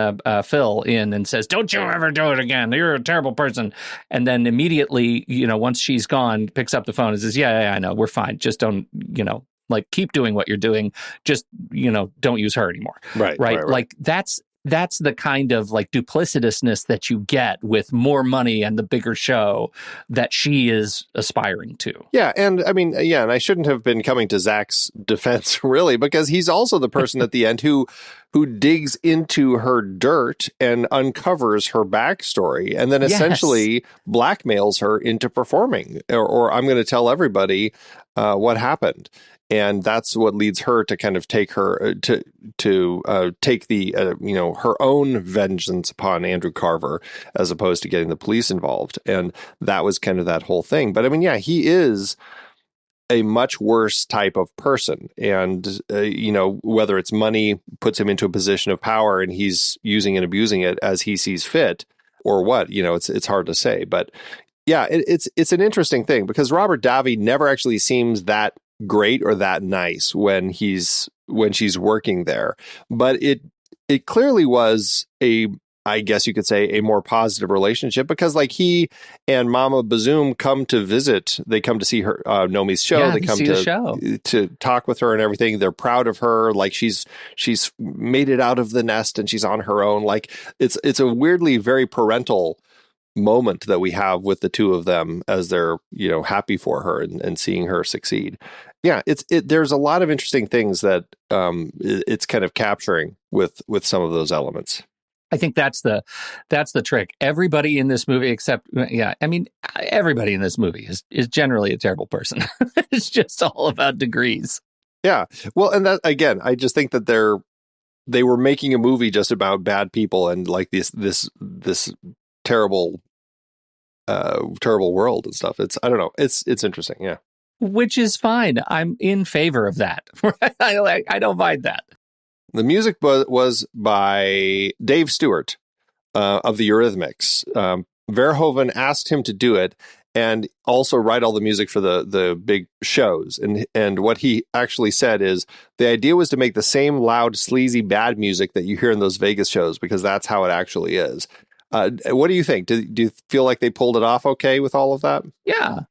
Phil in, and says, don't you ever do it again. You're a terrible person. And then immediately, once she's gone, picks up the phone and says, yeah, I know, we're fine. Just don't, keep doing what you're doing. Just, don't use her anymore. Right. Like that's the kind of like duplicitousness that you get with more money and the bigger show that she is aspiring to. Yeah. And and I shouldn't have been coming to Zach's defense really, because he's also the person at the end who digs into her dirt and uncovers her backstory and then essentially blackmails her into performing or I'm going to tell everybody what happened. And that's what leads her to kind of take her to take the her own vengeance upon Andrew Carver as opposed to getting the police involved. And that was kind of that whole thing. But he is a much worse type of person. And, whether it's money puts him into a position of power and he's using and abusing it as he sees fit or what, it's hard to say. But yeah, it's an interesting thing because Robert Davi never actually seems that great or that nice when she's working there, but it clearly was I guess you could say a more positive relationship because like he and Mama Bazoom come to visit. They come to see her Nomi's show. They come to talk with her and everything. They're proud of her. Like she's made it out of the nest and she's on her own. Like it's a weirdly very parental moment that we have with the two of them as they're happy for her and seeing her succeed. Yeah, there's a lot of interesting things that it's kind of capturing with some of those elements. I think that's the trick. Everybody in this movie, except everybody in this movie is generally a terrible person. It's just all about degrees. Yeah, well, and that again, I just think that they were making a movie just about bad people and like this terrible world and stuff. I don't know. It's interesting. Yeah. Which is fine. I'm in favor of that. I don't mind that. The music was by Dave Stewart of the Eurythmics. Verhoeven asked him to do it and also write all the music for the big shows. And what he actually said is the idea was to make the same loud, sleazy, bad music that you hear in those Vegas shows because that's how it actually is. What do you think? Do you feel like they pulled it off okay with all of that? Yeah.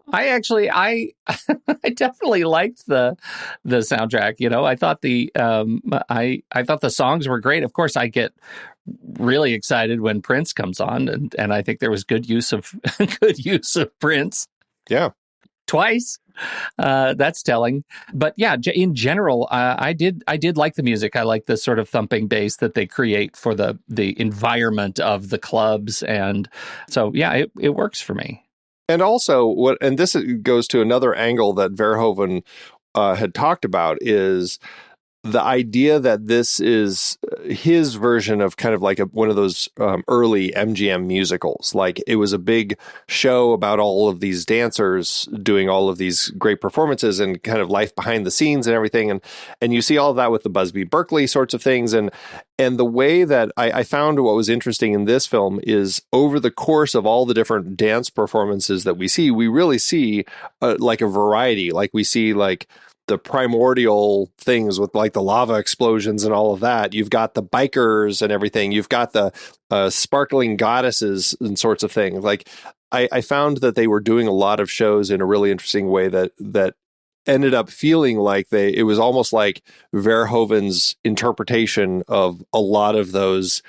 I definitely liked the soundtrack. I thought I thought the songs were great. Of course, I get really excited when Prince comes on, and I think there was good use of Prince. Yeah, twice. That's telling. But yeah, in general, I did like the music. I like the sort of thumping bass that they create for the environment of the clubs, and so yeah, it works for me. And also, this goes to another angle that Verhoeven had talked about is the idea that this is his version of kind of like one of those early MGM musicals. Like it was a big show about all of these dancers doing all of these great performances and kind of life behind the scenes and everything. And you see all of that with the Busby Berkeley sorts of things. And the way that I found what was interesting in this film is over the course of all the different dance performances that we see, we really see like a variety. Like we see like the primordial things with like the lava explosions and all of that. You've got the bikers and everything. You've got the sparkling goddesses and sorts of things. Like I found that they were doing a lot of shows in a really interesting way that ended up feeling like it was almost like Verhoeven's interpretation of a lot of those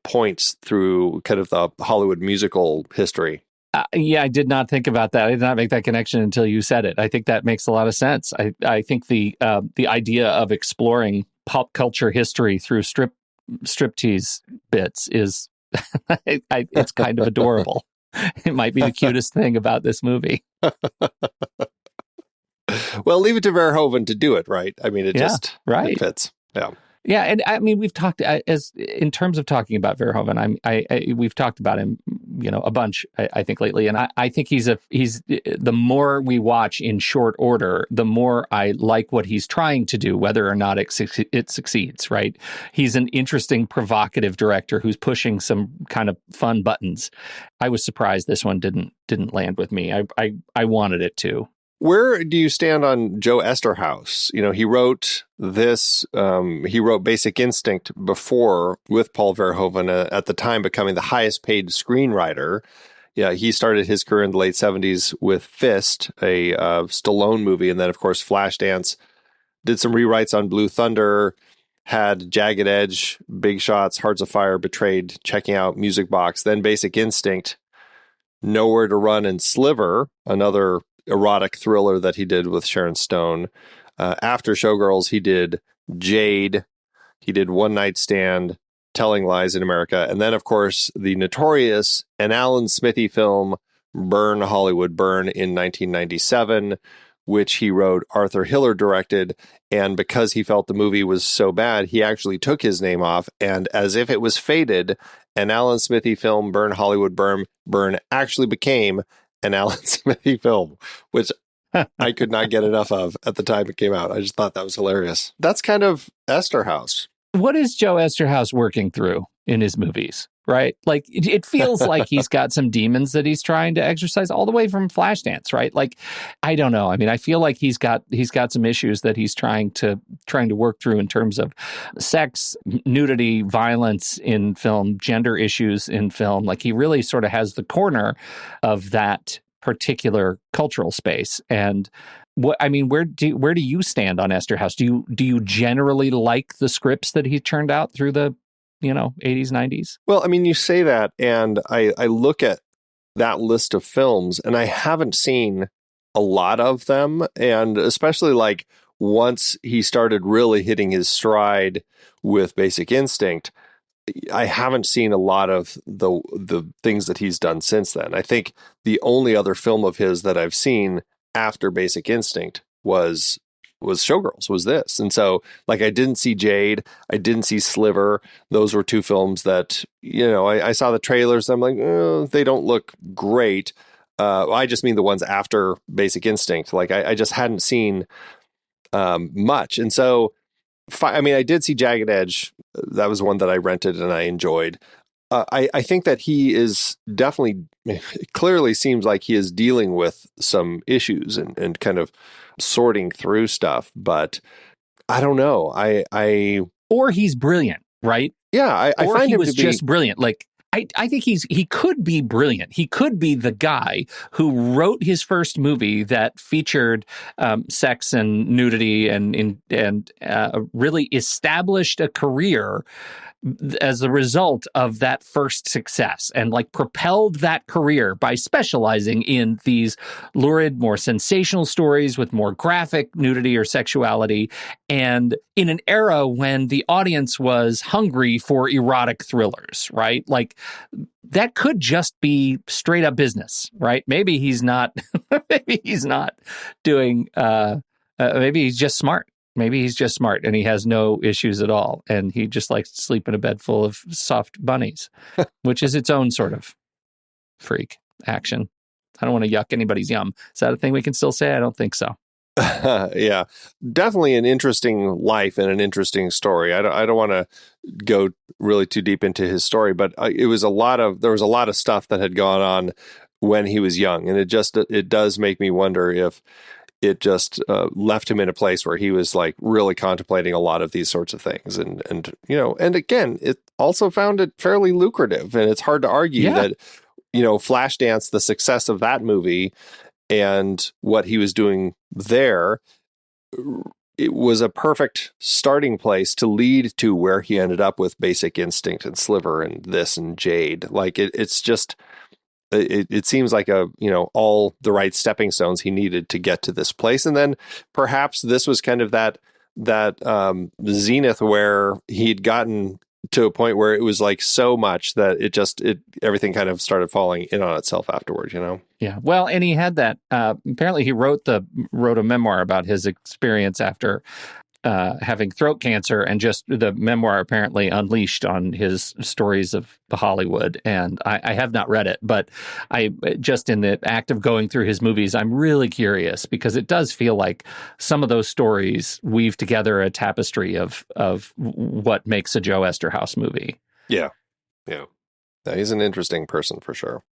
points through kind of the Hollywood musical history. Yeah, I did not think about that. I did not make that connection until you said it. I think that makes a lot of sense. I think the idea of exploring pop culture history through striptease bits is it's kind of adorable. It might be the cutest thing about this movie. Well, leave it to Verhoeven to do it, right? I mean, it fits. Yeah. Yeah, and I mean, we've talked as in terms of talking about Verhoeven. We've talked about him, a bunch. I think lately, and I think he's the more we watch in short order, the more I like what he's trying to do, whether or not it succeeds. Right? He's an interesting, provocative director who's pushing some kind of fun buttons. I was surprised this one didn't land with me. I wanted it to. Where do you stand on Joe Eszterhas? He wrote this, he wrote Basic Instinct before with Paul Verhoeven, at the time becoming the highest paid screenwriter. Yeah, he started his career in the late 70s with Fist, a Stallone movie, and then, of course, Flashdance. Did some rewrites on Blue Thunder, had Jagged Edge, Big Shots, Hearts of Fire, Betrayed, checking out Music Box, then Basic Instinct, Nowhere to Run, and Sliver, another erotic thriller that he did with Sharon Stone. After Showgirls, he did Jade. He did One Night Stand, Telling Lies in America. And then, of course, the notorious and Alan Smithy film Burn, Hollywood Burn in 1997, which he wrote, Arthur Hiller directed. And because he felt the movie was so bad, he actually took his name off. And as if it was fated, an Alan Smithy film, Burn, Hollywood Burn actually became an Alan Smithy film, which I could not get enough of at the time it came out. I just thought that was hilarious. That's kind of Eszterhas. What is Joe Eszterhas working through in his movies, right? Like, it feels like he's got some demons that he's trying to exercise all the way from Flashdance, right? Like, I don't know. I mean, I feel like he's got some issues that he's trying to work through in terms of sex, nudity, violence in film, gender issues in film. Like, he really sort of has the corner of that particular cultural space. And where do you stand on Eszterhas? Do you generally like the scripts that he turned out through the 80s, 90s? Well, I mean, you say that, and I look at that list of films, and I haven't seen a lot of them. And especially like once he started really hitting his stride with Basic Instinct, I haven't seen a lot of the things that he's done since then. I think the only other film of his that I've seen after Basic Instinct was Showgirls, was this. And so, like, I didn't see Jade, I didn't see Sliver. Those were two films that, I saw the trailers, I'm like, they don't look great. I just mean the ones after Basic Instinct. Like, I just hadn't seen much. And so, I did see Jagged Edge. That was one that I rented and I enjoyed. I think that he is definitely, it clearly seems like he is dealing with some issues and kind of sorting through stuff, but I don't know. Or he's brilliant, right? Yeah, I find him to be just brilliant. Like, I think he could be brilliant. He could be the guy who wrote his first movie that featured sex and nudity and really established a career as a result of that first success, and like propelled that career by specializing in these lurid, more sensational stories with more graphic nudity or sexuality, and in an era when the audience was hungry for erotic thrillers, right? Like, that could just be straight up business, right? Maybe he's not doing, maybe he's just smart. Maybe he's just smart and he has no issues at all. And he just likes to sleep in a bed full of soft bunnies, which is its own sort of freak action. I don't want to yuck anybody's yum. Is that a thing we can still say? I don't think so. Yeah, definitely an interesting life and an interesting story. I don't want to go really too deep into his story, but there was a lot of stuff that had gone on when he was young. And it does make me wonder it just left him in a place where he was like really contemplating a lot of these sorts of things. And again, it also found it fairly lucrative. And it's hard to argue that, Flashdance, the success of that movie and what he was doing there, it was a perfect starting place to lead to where he ended up with Basic Instinct and Sliver and this and Jade. Like it's just, it seems like all the right stepping stones he needed to get to this place. And then perhaps this was kind of that zenith where he'd gotten to a point where it was like so much that everything kind of started falling in on itself afterwards, Yeah. Well, and he had that, apparently he wrote a memoir about his experience after having throat cancer, and just the memoir apparently unleashed on his stories of the Hollywood. And I have not read it, but I just in the act of going through his movies, I'm really curious because it does feel like some of those stories weave together a tapestry of what makes a Joe Eszterhas movie. Yeah. He's an interesting person for sure.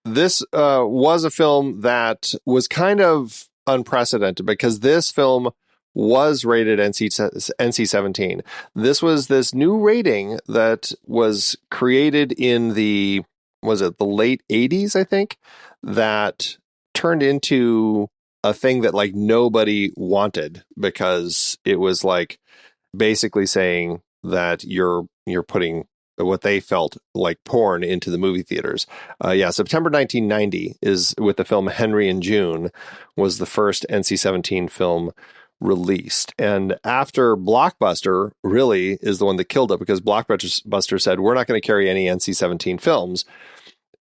This was a film that was kind of unprecedented because this film was rated NC-17. This was this new rating that was created in the late 80s, I think, that turned into a thing that like nobody wanted because it was like basically saying that you're putting what they felt like porn into the movie theaters. September 1990 is with the film Henry and June was the first NC-17 film released. And after Blockbuster really is the one that killed it because Blockbuster said, we're not going to carry any NC-17 films.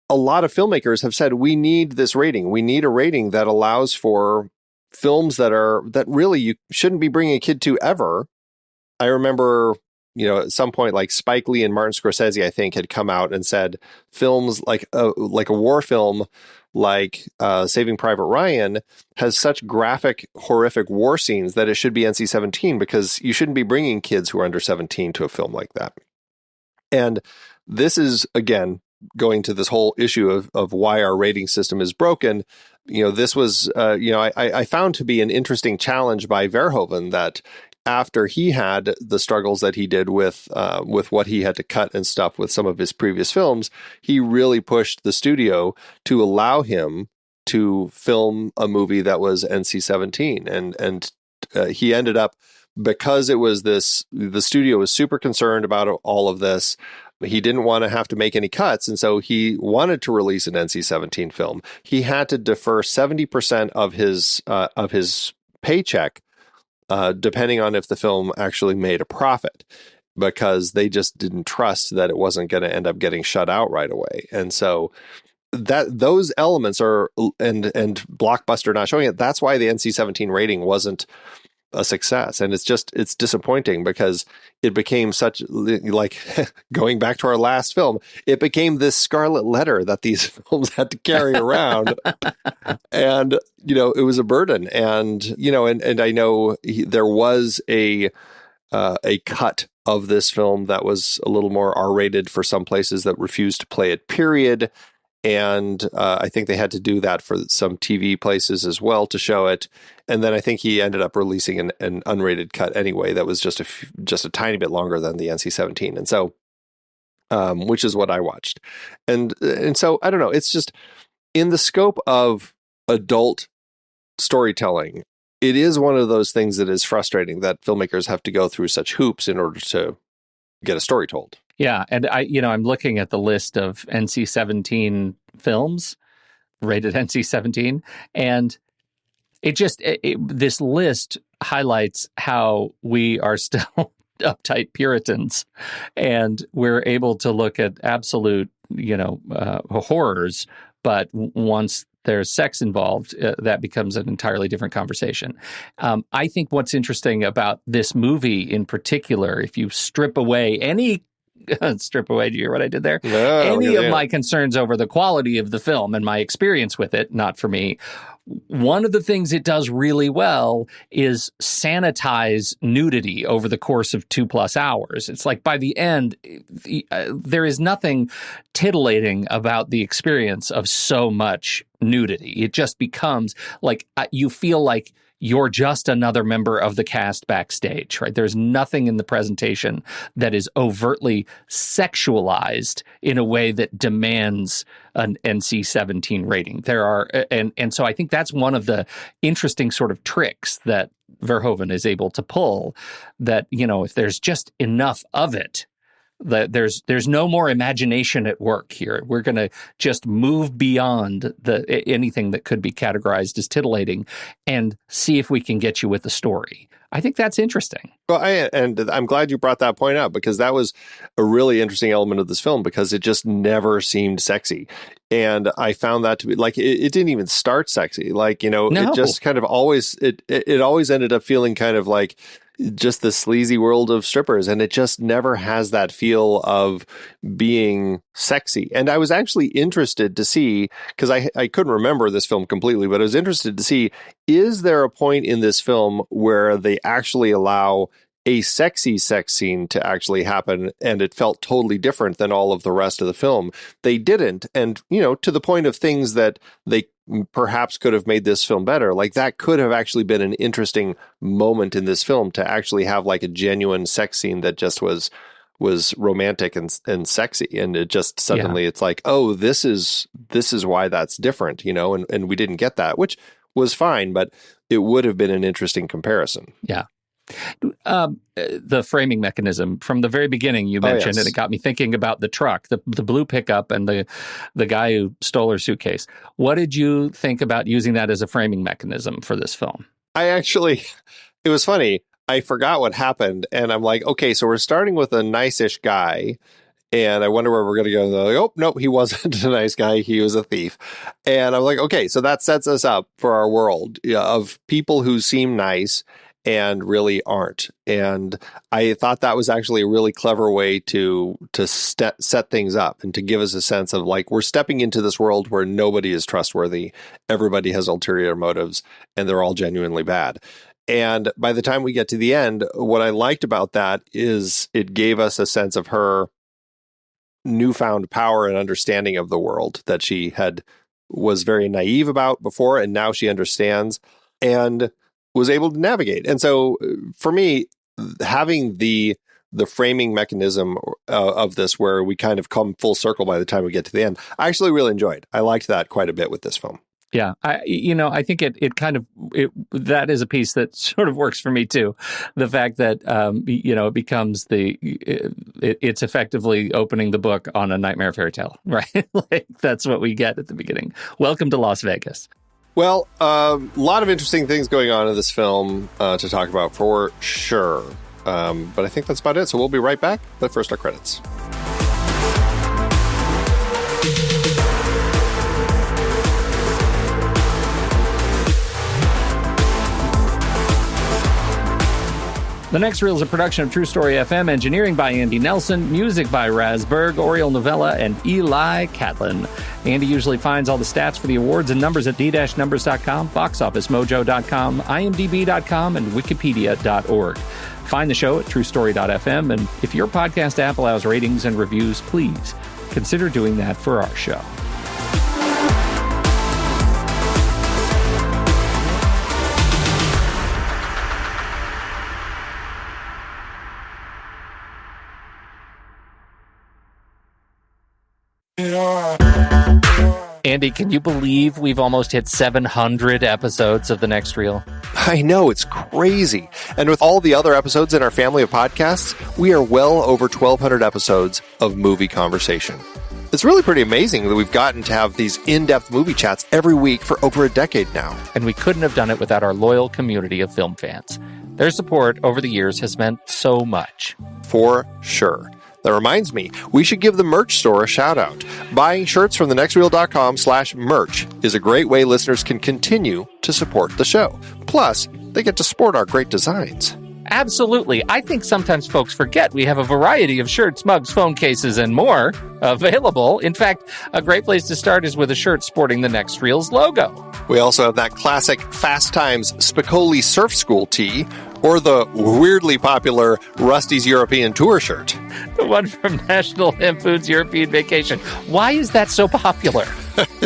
A lot of filmmakers have said, we need this rating. We need a rating that allows for films that really you shouldn't be bringing a kid to ever. I remember, at some point, like Spike Lee and Martin Scorsese, I think, had come out and said films like a war film like Saving Private Ryan has such graphic, horrific war scenes that it should be NC-17 because you shouldn't be bringing kids who are under 17 to a film like that. And this is, again, going to this whole issue of why our rating system is broken. This was, I found to be an interesting challenge by Verhoeven that after he had the struggles that he did with what he had to cut and stuff with some of his previous films, he really pushed the studio to allow him to film a movie that was NC-17. And he ended up, because it was the studio was super concerned about all of this. He didn't want to have to make any cuts, and so he wanted to release an NC-17 film. He had to defer 70% of his paycheck, depending on if the film actually made a profit, because they just didn't trust that it wasn't going to end up getting shut out right away. And so those elements are, and Blockbuster not showing it, that's why the NC-17 rating wasn't a success. And it's disappointing because it became such, like, going back to our last film, it became this scarlet letter that these films had to carry around. And, it was a burden. And, and I know there was a cut of this film that was a little more R-rated for some places that refused to play it, period. And I think they had to do that for some TV places as well to show it. And then I think he ended up releasing an unrated cut anyway that was just a tiny bit longer than the NC-17. And so, which is what I watched. And so, I don't know, it's just in the scope of adult storytelling, it is one of those things that is frustrating that filmmakers have to go through such hoops in order to get a story told. Yeah, and I'm looking at the list of NC-17 films rated NC-17, and this list highlights how we are still uptight Puritans, and we're able to look at absolute, horrors, but once there's sex involved, that becomes an entirely different conversation. I think what's interesting about this movie in particular, if you strip away any strip away. Do you hear what I did there? No, Any of my concerns over the quality of the film and my experience with it, not for me, one of the things it does really well is sanitize nudity over the course of 2+ hours. It's like by the end, there is nothing titillating about the experience of so much nudity. It just becomes like you feel like you're just another member of the cast backstage, right? There's nothing in the presentation that is overtly sexualized in a way that demands an NC-17 rating. There are, and so I think that's one of the interesting sort of tricks that Verhoeven is able to pull, that, if there's just enough of it, that there's no more imagination at work here. We're going to just move beyond anything that could be categorized as titillating and see if we can get you with the story. I think that's interesting. Well, and I'm glad you brought that point up, because that was a really interesting element of this film, because it just never seemed sexy. And I found that to be like, it didn't even start sexy. Like, No. It just kind of always, it always ended up feeling kind of like just the sleazy world of strippers. And it just never has that feel of being sexy. And I was actually interested to see, because I couldn't remember this film completely, but I was interested to see, is there a point in this film where they actually allow a sexy sex scene to actually happen, and it felt totally different than all of the rest of the film? They didn't. And, to the point of things that they perhaps could have made this film better, like that could have actually been an interesting moment in this film, to actually have like a genuine sex scene that just was romantic and sexy. And it just suddenly it's like, oh, this is why that's different, and we didn't get that, which was fine, but it would have been an interesting comparison. Yeah. The framing mechanism from the very beginning you mentioned, yes. and it got me thinking about the truck, the blue pickup, and the guy who stole her suitcase. What did you think about using that as a framing mechanism for this film? It was funny. I forgot what happened, and I'm like, okay, so we're starting with a nice-ish guy, and I wonder where we're going to go. And they're like, oh, nope, he wasn't a nice guy. He was a thief. And I'm like, okay, so that sets us up for our world of people who seem nice and really aren't. And I thought that was actually a really clever way to set things up, and to give us a sense of like, we're stepping into this world where nobody is trustworthy. Everybody has ulterior motives, and they're all genuinely bad. And by the time we get to the end, what I liked about that is it gave us a sense of her newfound power and understanding of the world that she was very naive about before, and now she understands and was able to navigate. And so for me, having the framing mechanism of this, where we kind of come full circle by the time we get to the end, I actually really enjoyed. I liked that quite a bit with this film. Yeah, I think it kind of that is a piece that sort of works for me too. The fact that it becomes it's effectively opening the book on a nightmare fairy tale, right? Like that's what we get at the beginning. Welcome to Las Vegas. Well, a lot of interesting things going on in this film to talk about for sure. But I think that's about it. So we'll be right back. But first, our credits. The Next Reel is a production of True Story FM, engineering by Andy Nelson, music by Razberg, Oriel Novella, and Eli Catlin. Andy usually finds all the stats for the awards and numbers at d-numbers.com, boxofficemojo.com, imdb.com, and wikipedia.org. Find the show at truestory.fm, and if your podcast app allows ratings and reviews, please consider doing that for our show. Andy, can you believe we've almost hit 700 episodes of The Next Reel? I know, it's crazy. And with all the other episodes in our family of podcasts, we are well over 1,200 episodes of movie conversation. It's really pretty amazing that we've gotten to have these in-depth movie chats every week for over a decade now. And we couldn't have done it without our loyal community of film fans. Their support over the years has meant so much. For sure. That reminds me, we should give the merch store a shout out. Buying shirts from thenextreel.com/merch is a great way listeners can continue to support the show. Plus, they get to sport our great designs. Absolutely. I think sometimes folks forget we have a variety of shirts, mugs, phone cases, and more available. In fact, a great place to start is with a shirt sporting the Next Reels logo. We also have that classic Fast Times Spicoli Surf School tee, or the weirdly popular Rusty's European Tour shirt. The one from National Hemp Foods European Vacation. Why is that so popular?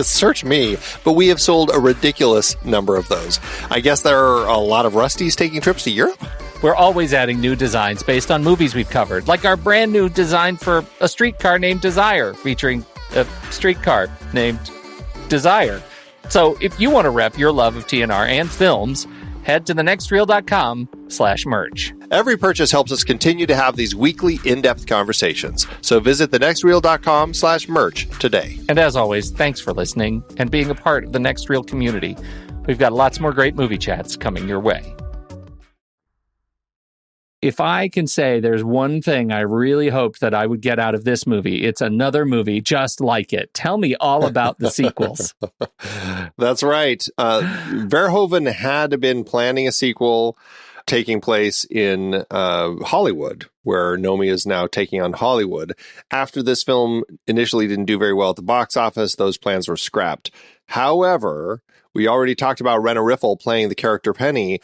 Search me, but we have sold a ridiculous number of those. I guess there are a lot of Rustys taking trips to Europe? We're always adding new designs based on movies we've covered, like our brand new design for a streetcar named Desire, featuring a streetcar named Desire. So if you want to rep your love of TNR and films, head to thenextreel.com/merch. Every purchase helps us continue to have these weekly in-depth conversations. So visit thenextreel.com/merch today. And as always, thanks for listening and being a part of the Next Reel community. We've got lots more great movie chats coming your way. If I can say there's one thing I really hoped that I would get out of this movie, it's another movie just like it. Tell me all about the sequels. That's right. Verhoeven had been planning a sequel taking place in Hollywood, where Nomi is now taking on Hollywood. After this film initially didn't do very well at the box office, those plans were scrapped. However, we already talked about Rena Riffel playing the character Penny.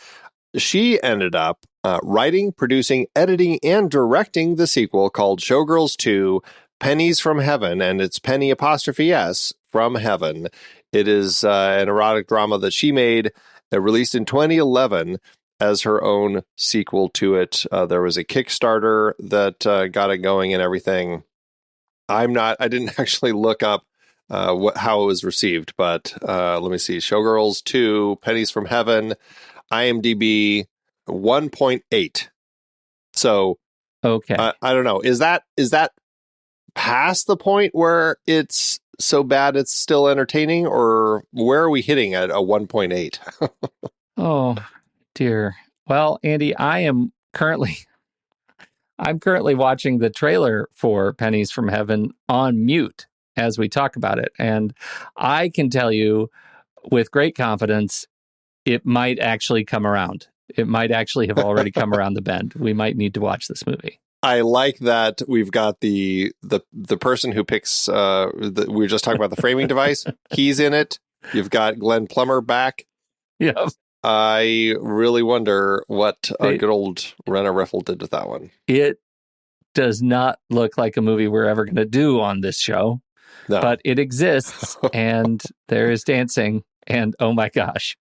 She ended up writing, producing, editing, and directing the sequel called Showgirls 2, Pennies from Heaven, and it's Penny 'S from Heaven. It is an erotic drama that she made, released in 2011 as her own sequel to it. There was a Kickstarter that got it going and everything. I didn't actually look up how it was received, but let me see. Showgirls 2, Pennies from Heaven, IMDb 1.8. So, okay. I don't know. Is that past the point where it's so bad it's still entertaining, or where are we hitting at a 1.8? Oh, dear. Well, Andy, I'm currently watching the trailer for Pennies from Heaven on mute as we talk about it. And I can tell you with great confidence, it might actually come around. It might actually have already come around the bend. We might need to watch this movie. I like that we've got the person who picks, we were just talking about the framing device. He's in it. You've got Glenn Plummer back. Yep. I really wonder what good old Rena Riffel did with that one. It does not look like a movie we're ever going to do on this show, but it exists, and there is dancing, and oh my gosh.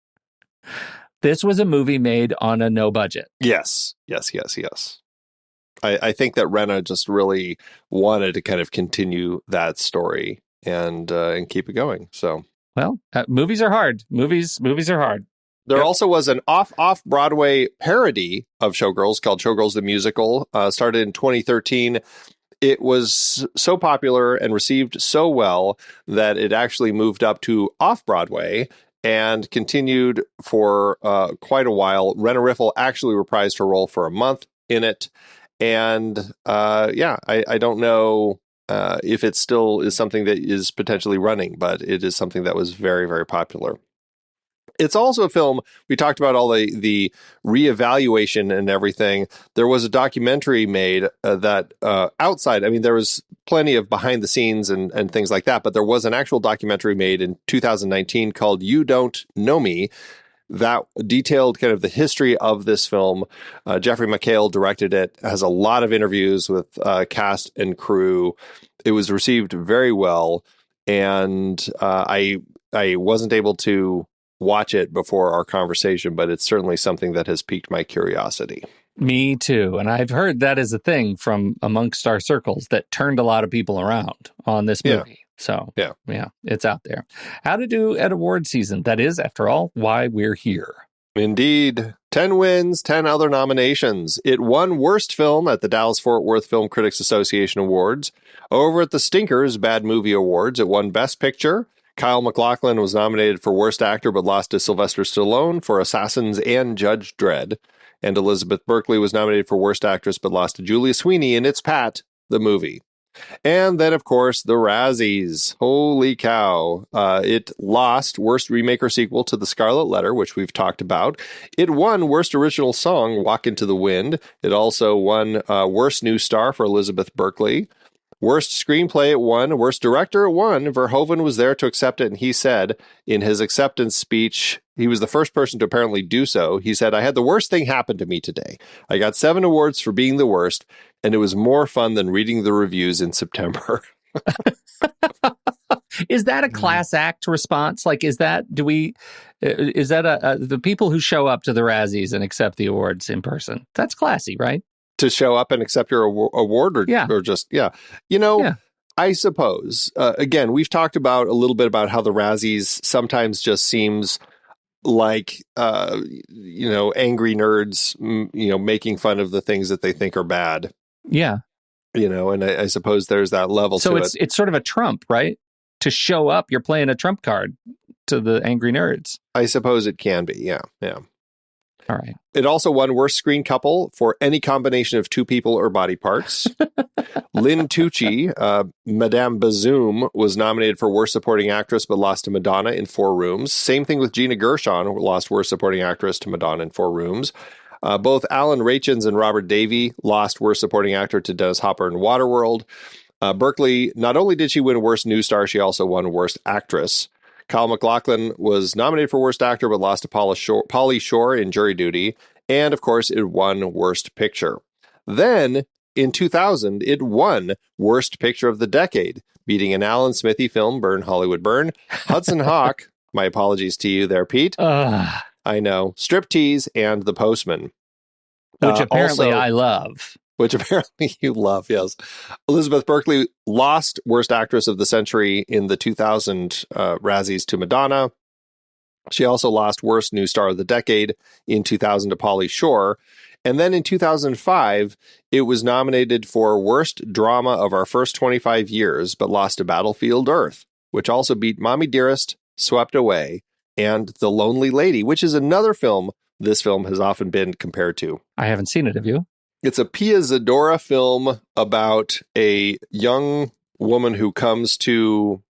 This was a movie made on a no budget. Yes. I think that Rena just really wanted to kind of continue that story and keep it going. So, well, movies are hard. Movies are hard. There also was an off-Broadway parody of Showgirls called Showgirls the Musical. Started in 2013. It was so popular and received so well that it actually moved up to off-Broadway and continued for quite a while. Rena Riffel actually reprised her role for a month in it. And I don't know if it still is something that is potentially running, but it is something that was very, very popular. It's also a film, we talked about all the reevaluation and everything. There was a documentary made that outside, I mean, there was plenty of behind the scenes and things like that, but there was an actual documentary made in 2019 called You Don't Know Me that detailed kind of the history of this film. Jeffrey McHale directed it, has a lot of interviews with cast and crew. It was received very well, and I wasn't able to watch it before our conversation, but it's certainly something that has piqued my curiosity. Me too. And I've heard that is a thing from amongst our circles that turned a lot of people around on this movie. Yeah. So, yeah, it's out there. How to do at award season. That is, after all, why we're here. Indeed. 10 wins, 10 other nominations. It won Worst Film at the Dallas-Fort Worth Film Critics Association Awards. Over at the Stinkers Bad Movie Awards, it won Best Picture. Kyle MacLachlan was nominated for Worst Actor, but lost to Sylvester Stallone for Assassins and Judge Dredd. And Elizabeth Berkley was nominated for Worst Actress, but lost to Julia Sweeney in It's Pat, the movie. And then, of course, the Razzies. Holy cow. It lost Worst Remake or Sequel to The Scarlet Letter, which we've talked about. It won Worst Original Song, Walk Into the Wind. It also won Worst New Star for Elizabeth Berkley. Worst Screenplay, it won. Worst Director, it won. Verhoeven was there to accept it, and he said in his acceptance speech, he was the first person to apparently do so. He said, "I had the worst thing happen to me today. I got 7 awards for being the worst, and it was more fun than reading the reviews in September." Is that a class act response? Like, is that the people who show up to the Razzies and accept the awards in person? That's classy, right? To show up and accept your award or just, yeah. I suppose, again, we've talked about a little bit about how the Razzies sometimes just seems like, angry nerds, making fun of the things that they think are bad. Yeah. And I suppose there's that level to it. So it's sort of a trump, right? To show up, you're playing a trump card to the angry nerds. I suppose it can be, yeah. All right. It also won Worst Screen Couple for any combination of 2 people or body parts. Lynn Tucci, Madame Bazoom, was nominated for Worst Supporting Actress, but lost to Madonna in 4 Rooms. Same thing with Gina Gershon, who lost Worst Supporting Actress to Madonna in 4 Rooms. Both Alan Rachins and Robert Davey lost Worst Supporting Actor to Dennis Hopper in Waterworld. Berkley, not only did she win Worst New Star, she also won Worst Actress. Kyle MacLachlan was nominated for Worst Actor, but lost to Pauly Shore in Jury Duty. And, of course, it won Worst Picture. Then, in 2000, it won Worst Picture of the Decade, beating an Alan Smithy film, Burn, Hollywood, Burn, Hudson Hawk, my apologies to you there, Pete. I know, Striptease, and The Postman. Which apparently I love. Which apparently you love, yes. Elizabeth Berkley lost Worst Actress of the Century in the 2000 Razzies to Madonna. She also lost Worst New Star of the Decade in 2000 to Pauly Shore. And then in 2005, it was nominated for Worst Drama of Our First 25 Years, but lost to Battlefield Earth, which also beat Mommy Dearest, Swept Away, and The Lonely Lady, which is another film this film has often been compared to. I haven't seen it, have you? It's a Pia Zadora film about a young woman who comes to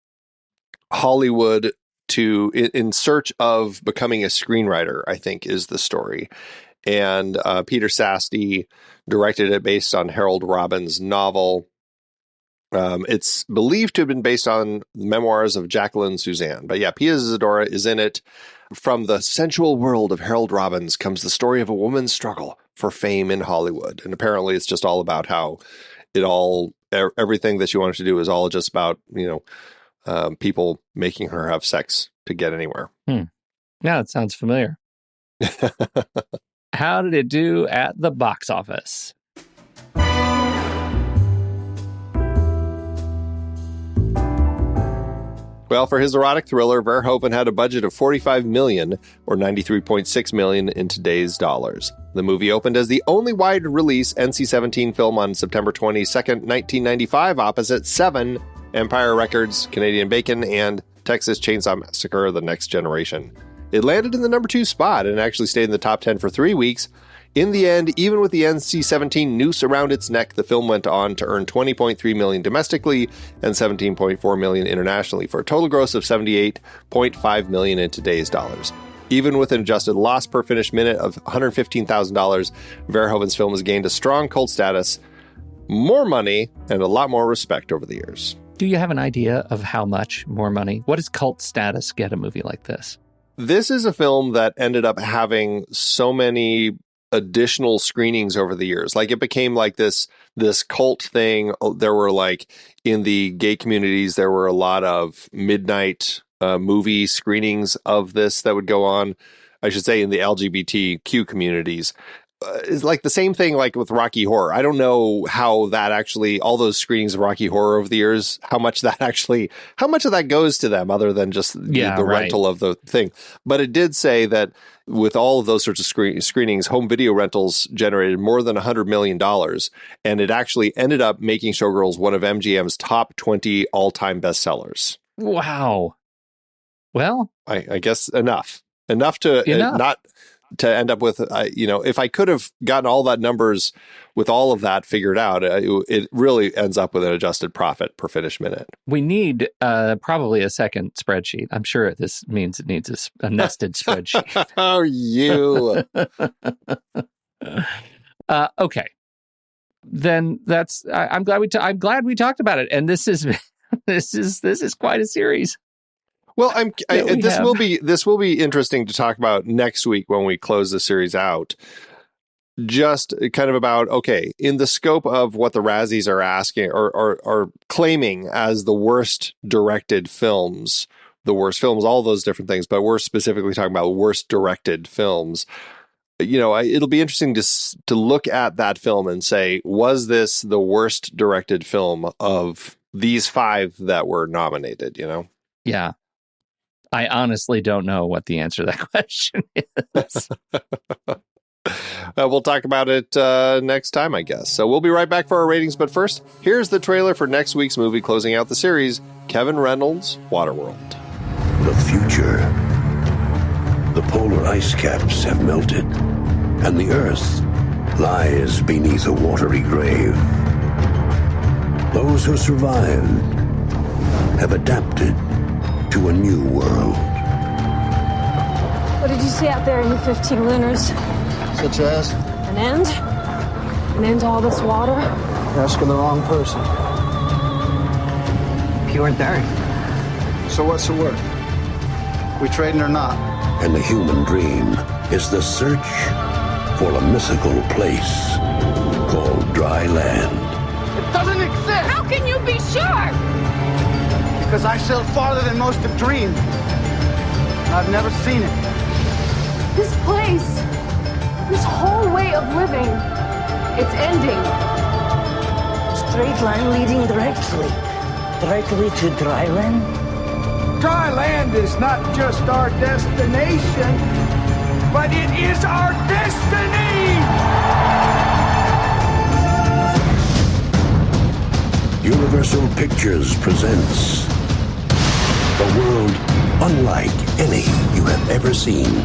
Hollywood in search of becoming a screenwriter, I think is the story. And Peter Sasti directed it based on Harold Robbins' novel. It's believed to have been based on memoirs of Jacqueline Suzanne. But yeah, Pia Zadora is in it. From the sensual world of Harold Robbins comes the story of a woman's struggle for fame in Hollywood. And apparently it's just all about how everything that she wanted to do is all just about, people making her have sex to get anywhere. Yeah, it sounds familiar. How did it do at the box office? Well, for his erotic thriller, Verhoeven had a budget of $45 million, or $93.6 million in today's dollars. The movie opened as the only wide-release NC-17 film on September 22nd, 1995, opposite Seven, Empire Records, Canadian Bacon, and Texas Chainsaw Massacre: The Next Generation. It landed in the number 2 spot and actually stayed in the top 10 for 3 weeks. In the end, even with the NC-17 noose around its neck, the film went on to earn $20.3 million domestically and $17.4 million internationally, for a total gross of $78.5 million in today's dollars. Even with an adjusted loss per finished minute of $115,000, Verhoeven's film has gained a strong cult status, more money, and a lot more respect over the years. Do you have an idea of how much more money? What does cult status get a movie like this? This is a film that ended up having so many additional screenings over the years. Like, it became like this cult thing. There were, like, in the gay communities, there were a lot of midnight movie screenings of this that would go on. I should say in the LGBTQ communities. It's like the same thing like with Rocky Horror. I don't know how that actually, all those screenings of Rocky Horror over the years, how much of that goes to them other than just the rental of the thing. But it did say that with all of those sorts of screenings, home video rentals generated more than $100 million. And it actually ended up making Showgirls one of MGM's top 20 all-time bestsellers. Wow. Well, I guess enough to not to end up with, if I could have gotten all that numbers with all of that figured out, it really ends up with an adjusted profit per finished minute. We need probably a second spreadsheet. I'm sure this means it needs a nested spreadsheet. Oh, you. Okay. Then I'm glad we talked about it. And this is this is quite a series. Well, this will be interesting to talk about next week when we close the series out. Just kind of about, okay, in the scope of what the Razzies are asking or claiming as the worst directed films, all those different things, but we're specifically talking about worst directed films. It'll be interesting to look at that film and say, was this the worst directed film of these 5 that were nominated, Yeah. I honestly don't know what the answer to that question is. We'll talk about it next time, I guess. So we'll be right back for our ratings. But first, here's the trailer for next week's movie closing out the series, Kevin Reynolds' Waterworld. The future. The polar ice caps have melted, and the Earth lies beneath a watery grave. Those who survived have adapted to a new world. What did you see out there in the 15 lunars? Such as? An end? An end to all this water? You're asking the wrong person. Pure dirt. So what's the word? We trading or not? And the human dream is the search for a mythical place called dry land. It doesn't exist! How can you be sure? Because I sailed farther than most have dreamed. I've never seen it. This place, this whole way of living, it's ending. Straight line leading directly to dry land. Dry land is not just our destination, but it is our destiny! Universal Pictures presents a world unlike any you have ever seen.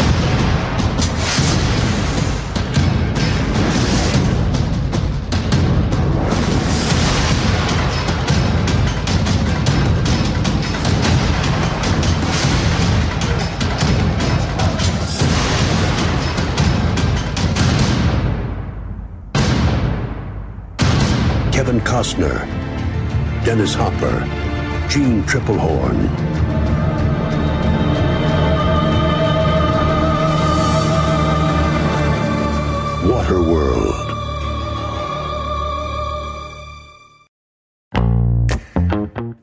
Kevin Costner, Dennis Hopper, Gene Triplehorn. Waterworld.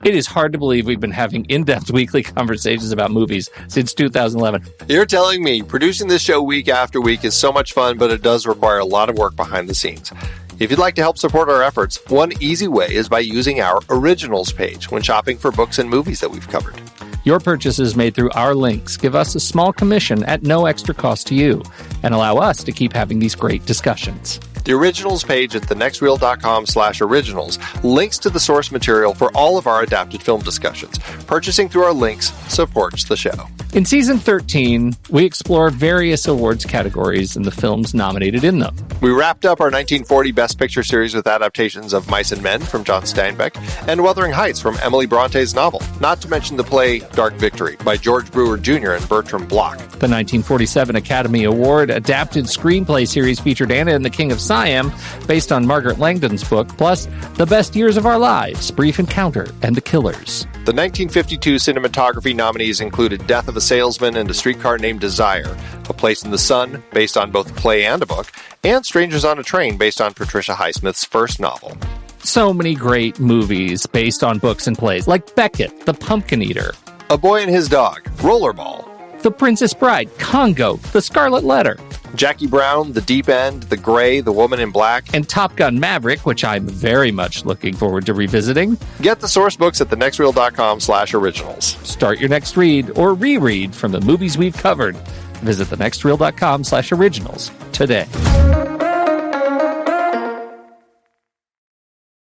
It is hard to believe we've been having in-depth weekly conversations about movies since 2011. You're telling me producing this show week after week is so much fun, but it does require a lot of work behind the scenes. If you'd like to help support our efforts, one easy way is by using our Originals page when shopping for books and movies that we've covered. Your purchases made through our links give us a small commission at no extra cost to you and allow us to keep having these great discussions. The Originals page at thenextreel.com/originals links to the source material for all of our adapted film discussions. Purchasing through our links supports the show. In Season 13, we explore various awards categories and the films nominated in them. We wrapped up our 1940 Best Picture series with adaptations of Mice and Men from John Steinbeck and Wuthering Heights from Emily Bronte's novel, not to mention the play Dark Victory by George Brewer Jr. and Bertram Bloch. The 1947 Academy Award adapted screenplay series featured Anna and the King of Siam, based on Margaret Langdon's book, plus The Best Years of Our Lives, Brief Encounter, and The Killers. The 1952 cinematography nominees included Death of a Salesman and A Streetcar Named Desire, A Place in the Sun, based on both a play and a book, and Strangers on a Train, based on Patricia Highsmith's first novel. So many great movies based on books and plays, like Beckett, The Pumpkin Eater, A Boy and His Dog, Rollerball, The Princess Bride, Congo, The Scarlet Letter, Jackie Brown, The Deep End, The Gray, The Woman in Black, and Top Gun Maverick, which I'm very much looking forward to revisiting. Get the source books at thenextreel.com/originals. Start your next read or reread from the movies we've covered. Visit thenextreel.com/originals today.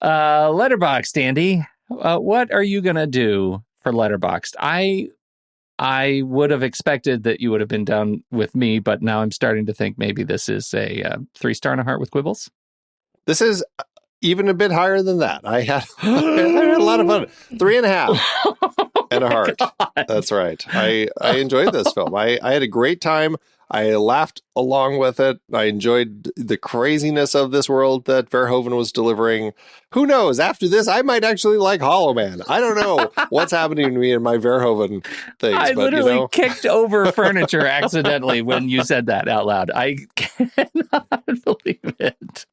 Letterboxd, Andy. What are you going to do for Letterboxd? I I would have expected that you would have been down with me, but now I'm starting to think maybe this is a 3-star and a heart with quibbles. This is even a bit higher than that. I had a lot of fun. 3.5 and a heart. God. That's right. I enjoyed this film. I had a great time. I laughed along with it. I enjoyed the craziness of this world that Verhoeven was delivering. Who knows? After this, I might actually like Hollow Man. I don't know what's happening to me in my Verhoeven things. I but, literally kicked over furniture accidentally when you said that out loud. I cannot believe it.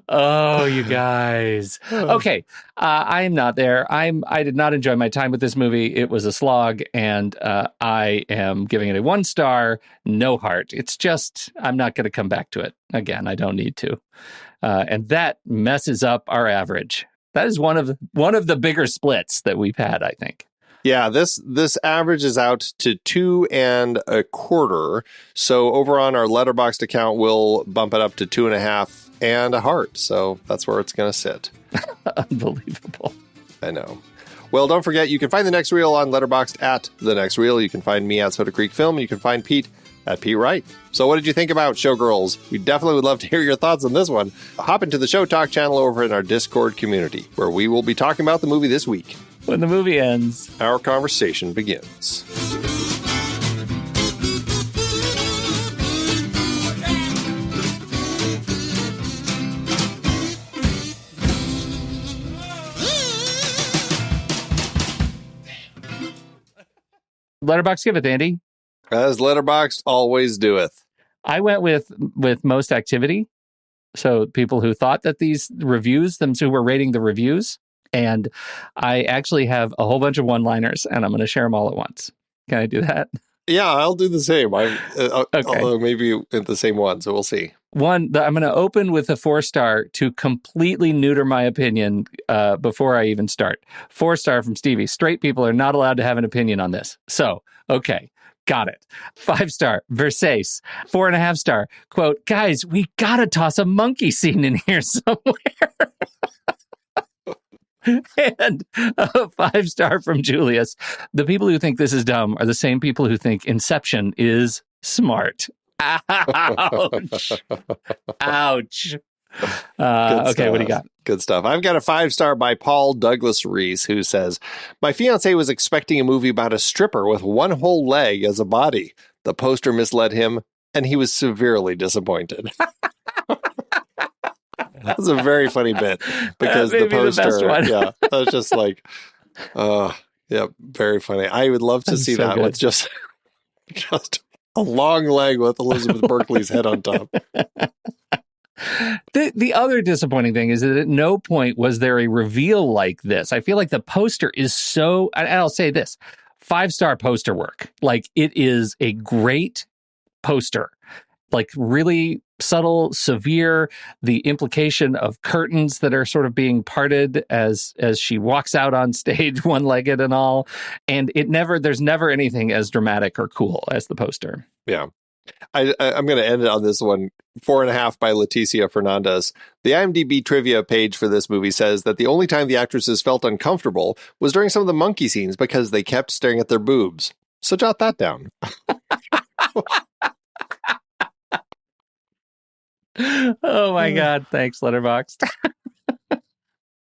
Oh, you guys. Okay. I am not there. I did not enjoy my time with this movie. It was a slog, and I am giving it a 1 star, no heart. It's just, I'm not going to come back to it again. I don't need to. And that messes up our average. That is one of the bigger splits that we've had, I think. Yeah, this averages out to 2.25. So over on our Letterboxd account, we'll bump it up to 2.5 and a heart. So that's where it's going to sit. Unbelievable. I know. Well, don't forget, you can find The Next Reel on Letterboxd at The Next Reel. You can find me at Soda Creek Film. You can find Pete at Pete Wright. So what did you think about Showgirls? We definitely would love to hear your thoughts on this one. Hop into the Show Talk channel over in our Discord community, where we will be talking about the movie this week. When the movie ends, our conversation begins. Letterboxd giveth, Andy. As Letterboxd always doeth. I went with most activity. So people who thought that these reviews, them who were rating the reviews, and I actually have a whole bunch of one-liners, and I'm going to share them all at once. Can I do that? Yeah, I'll do the same. Okay. Although maybe in the same one, so we'll see. I'm going to open with a 4-star to completely neuter my opinion before I even start. 4-star from Stevie. Straight people are not allowed to have an opinion on this. So, okay. Got it. 5-star, Versace. 4.5-star, quote, guys, we got to toss a monkey scene in here somewhere. And a 5-star from Julius. The people who think this is dumb are the same people who think Inception is smart. Ouch. Ouch. Okay, what do you got? Good stuff. I've got a 5-star by Paul Douglas Reese, who says, my fiance was expecting a movie about a stripper with one whole leg as a body. The poster misled him, and he was severely disappointed. That's a very funny bit, because the poster, yeah, that was just like, yeah, very funny. I would love to see so that good. With just a long leg with Elizabeth Berkley's head on top. The other disappointing thing is that at no point was there a reveal like this. I feel like the poster is so, and I'll say this, 5-star poster work. Like, it is a great poster, like really subtle, severe, the implication of curtains that are sort of being parted as she walks out on stage, one-legged and all. And there's never anything as dramatic or cool as the poster. Yeah. I'm going to end it on this one. 4.5 by Leticia Fernandez. The IMDb trivia page for this movie says that the only time the actresses felt uncomfortable was during some of the monkey scenes because they kept staring at their boobs. So jot that down. Oh my God. Thanks, Letterboxd.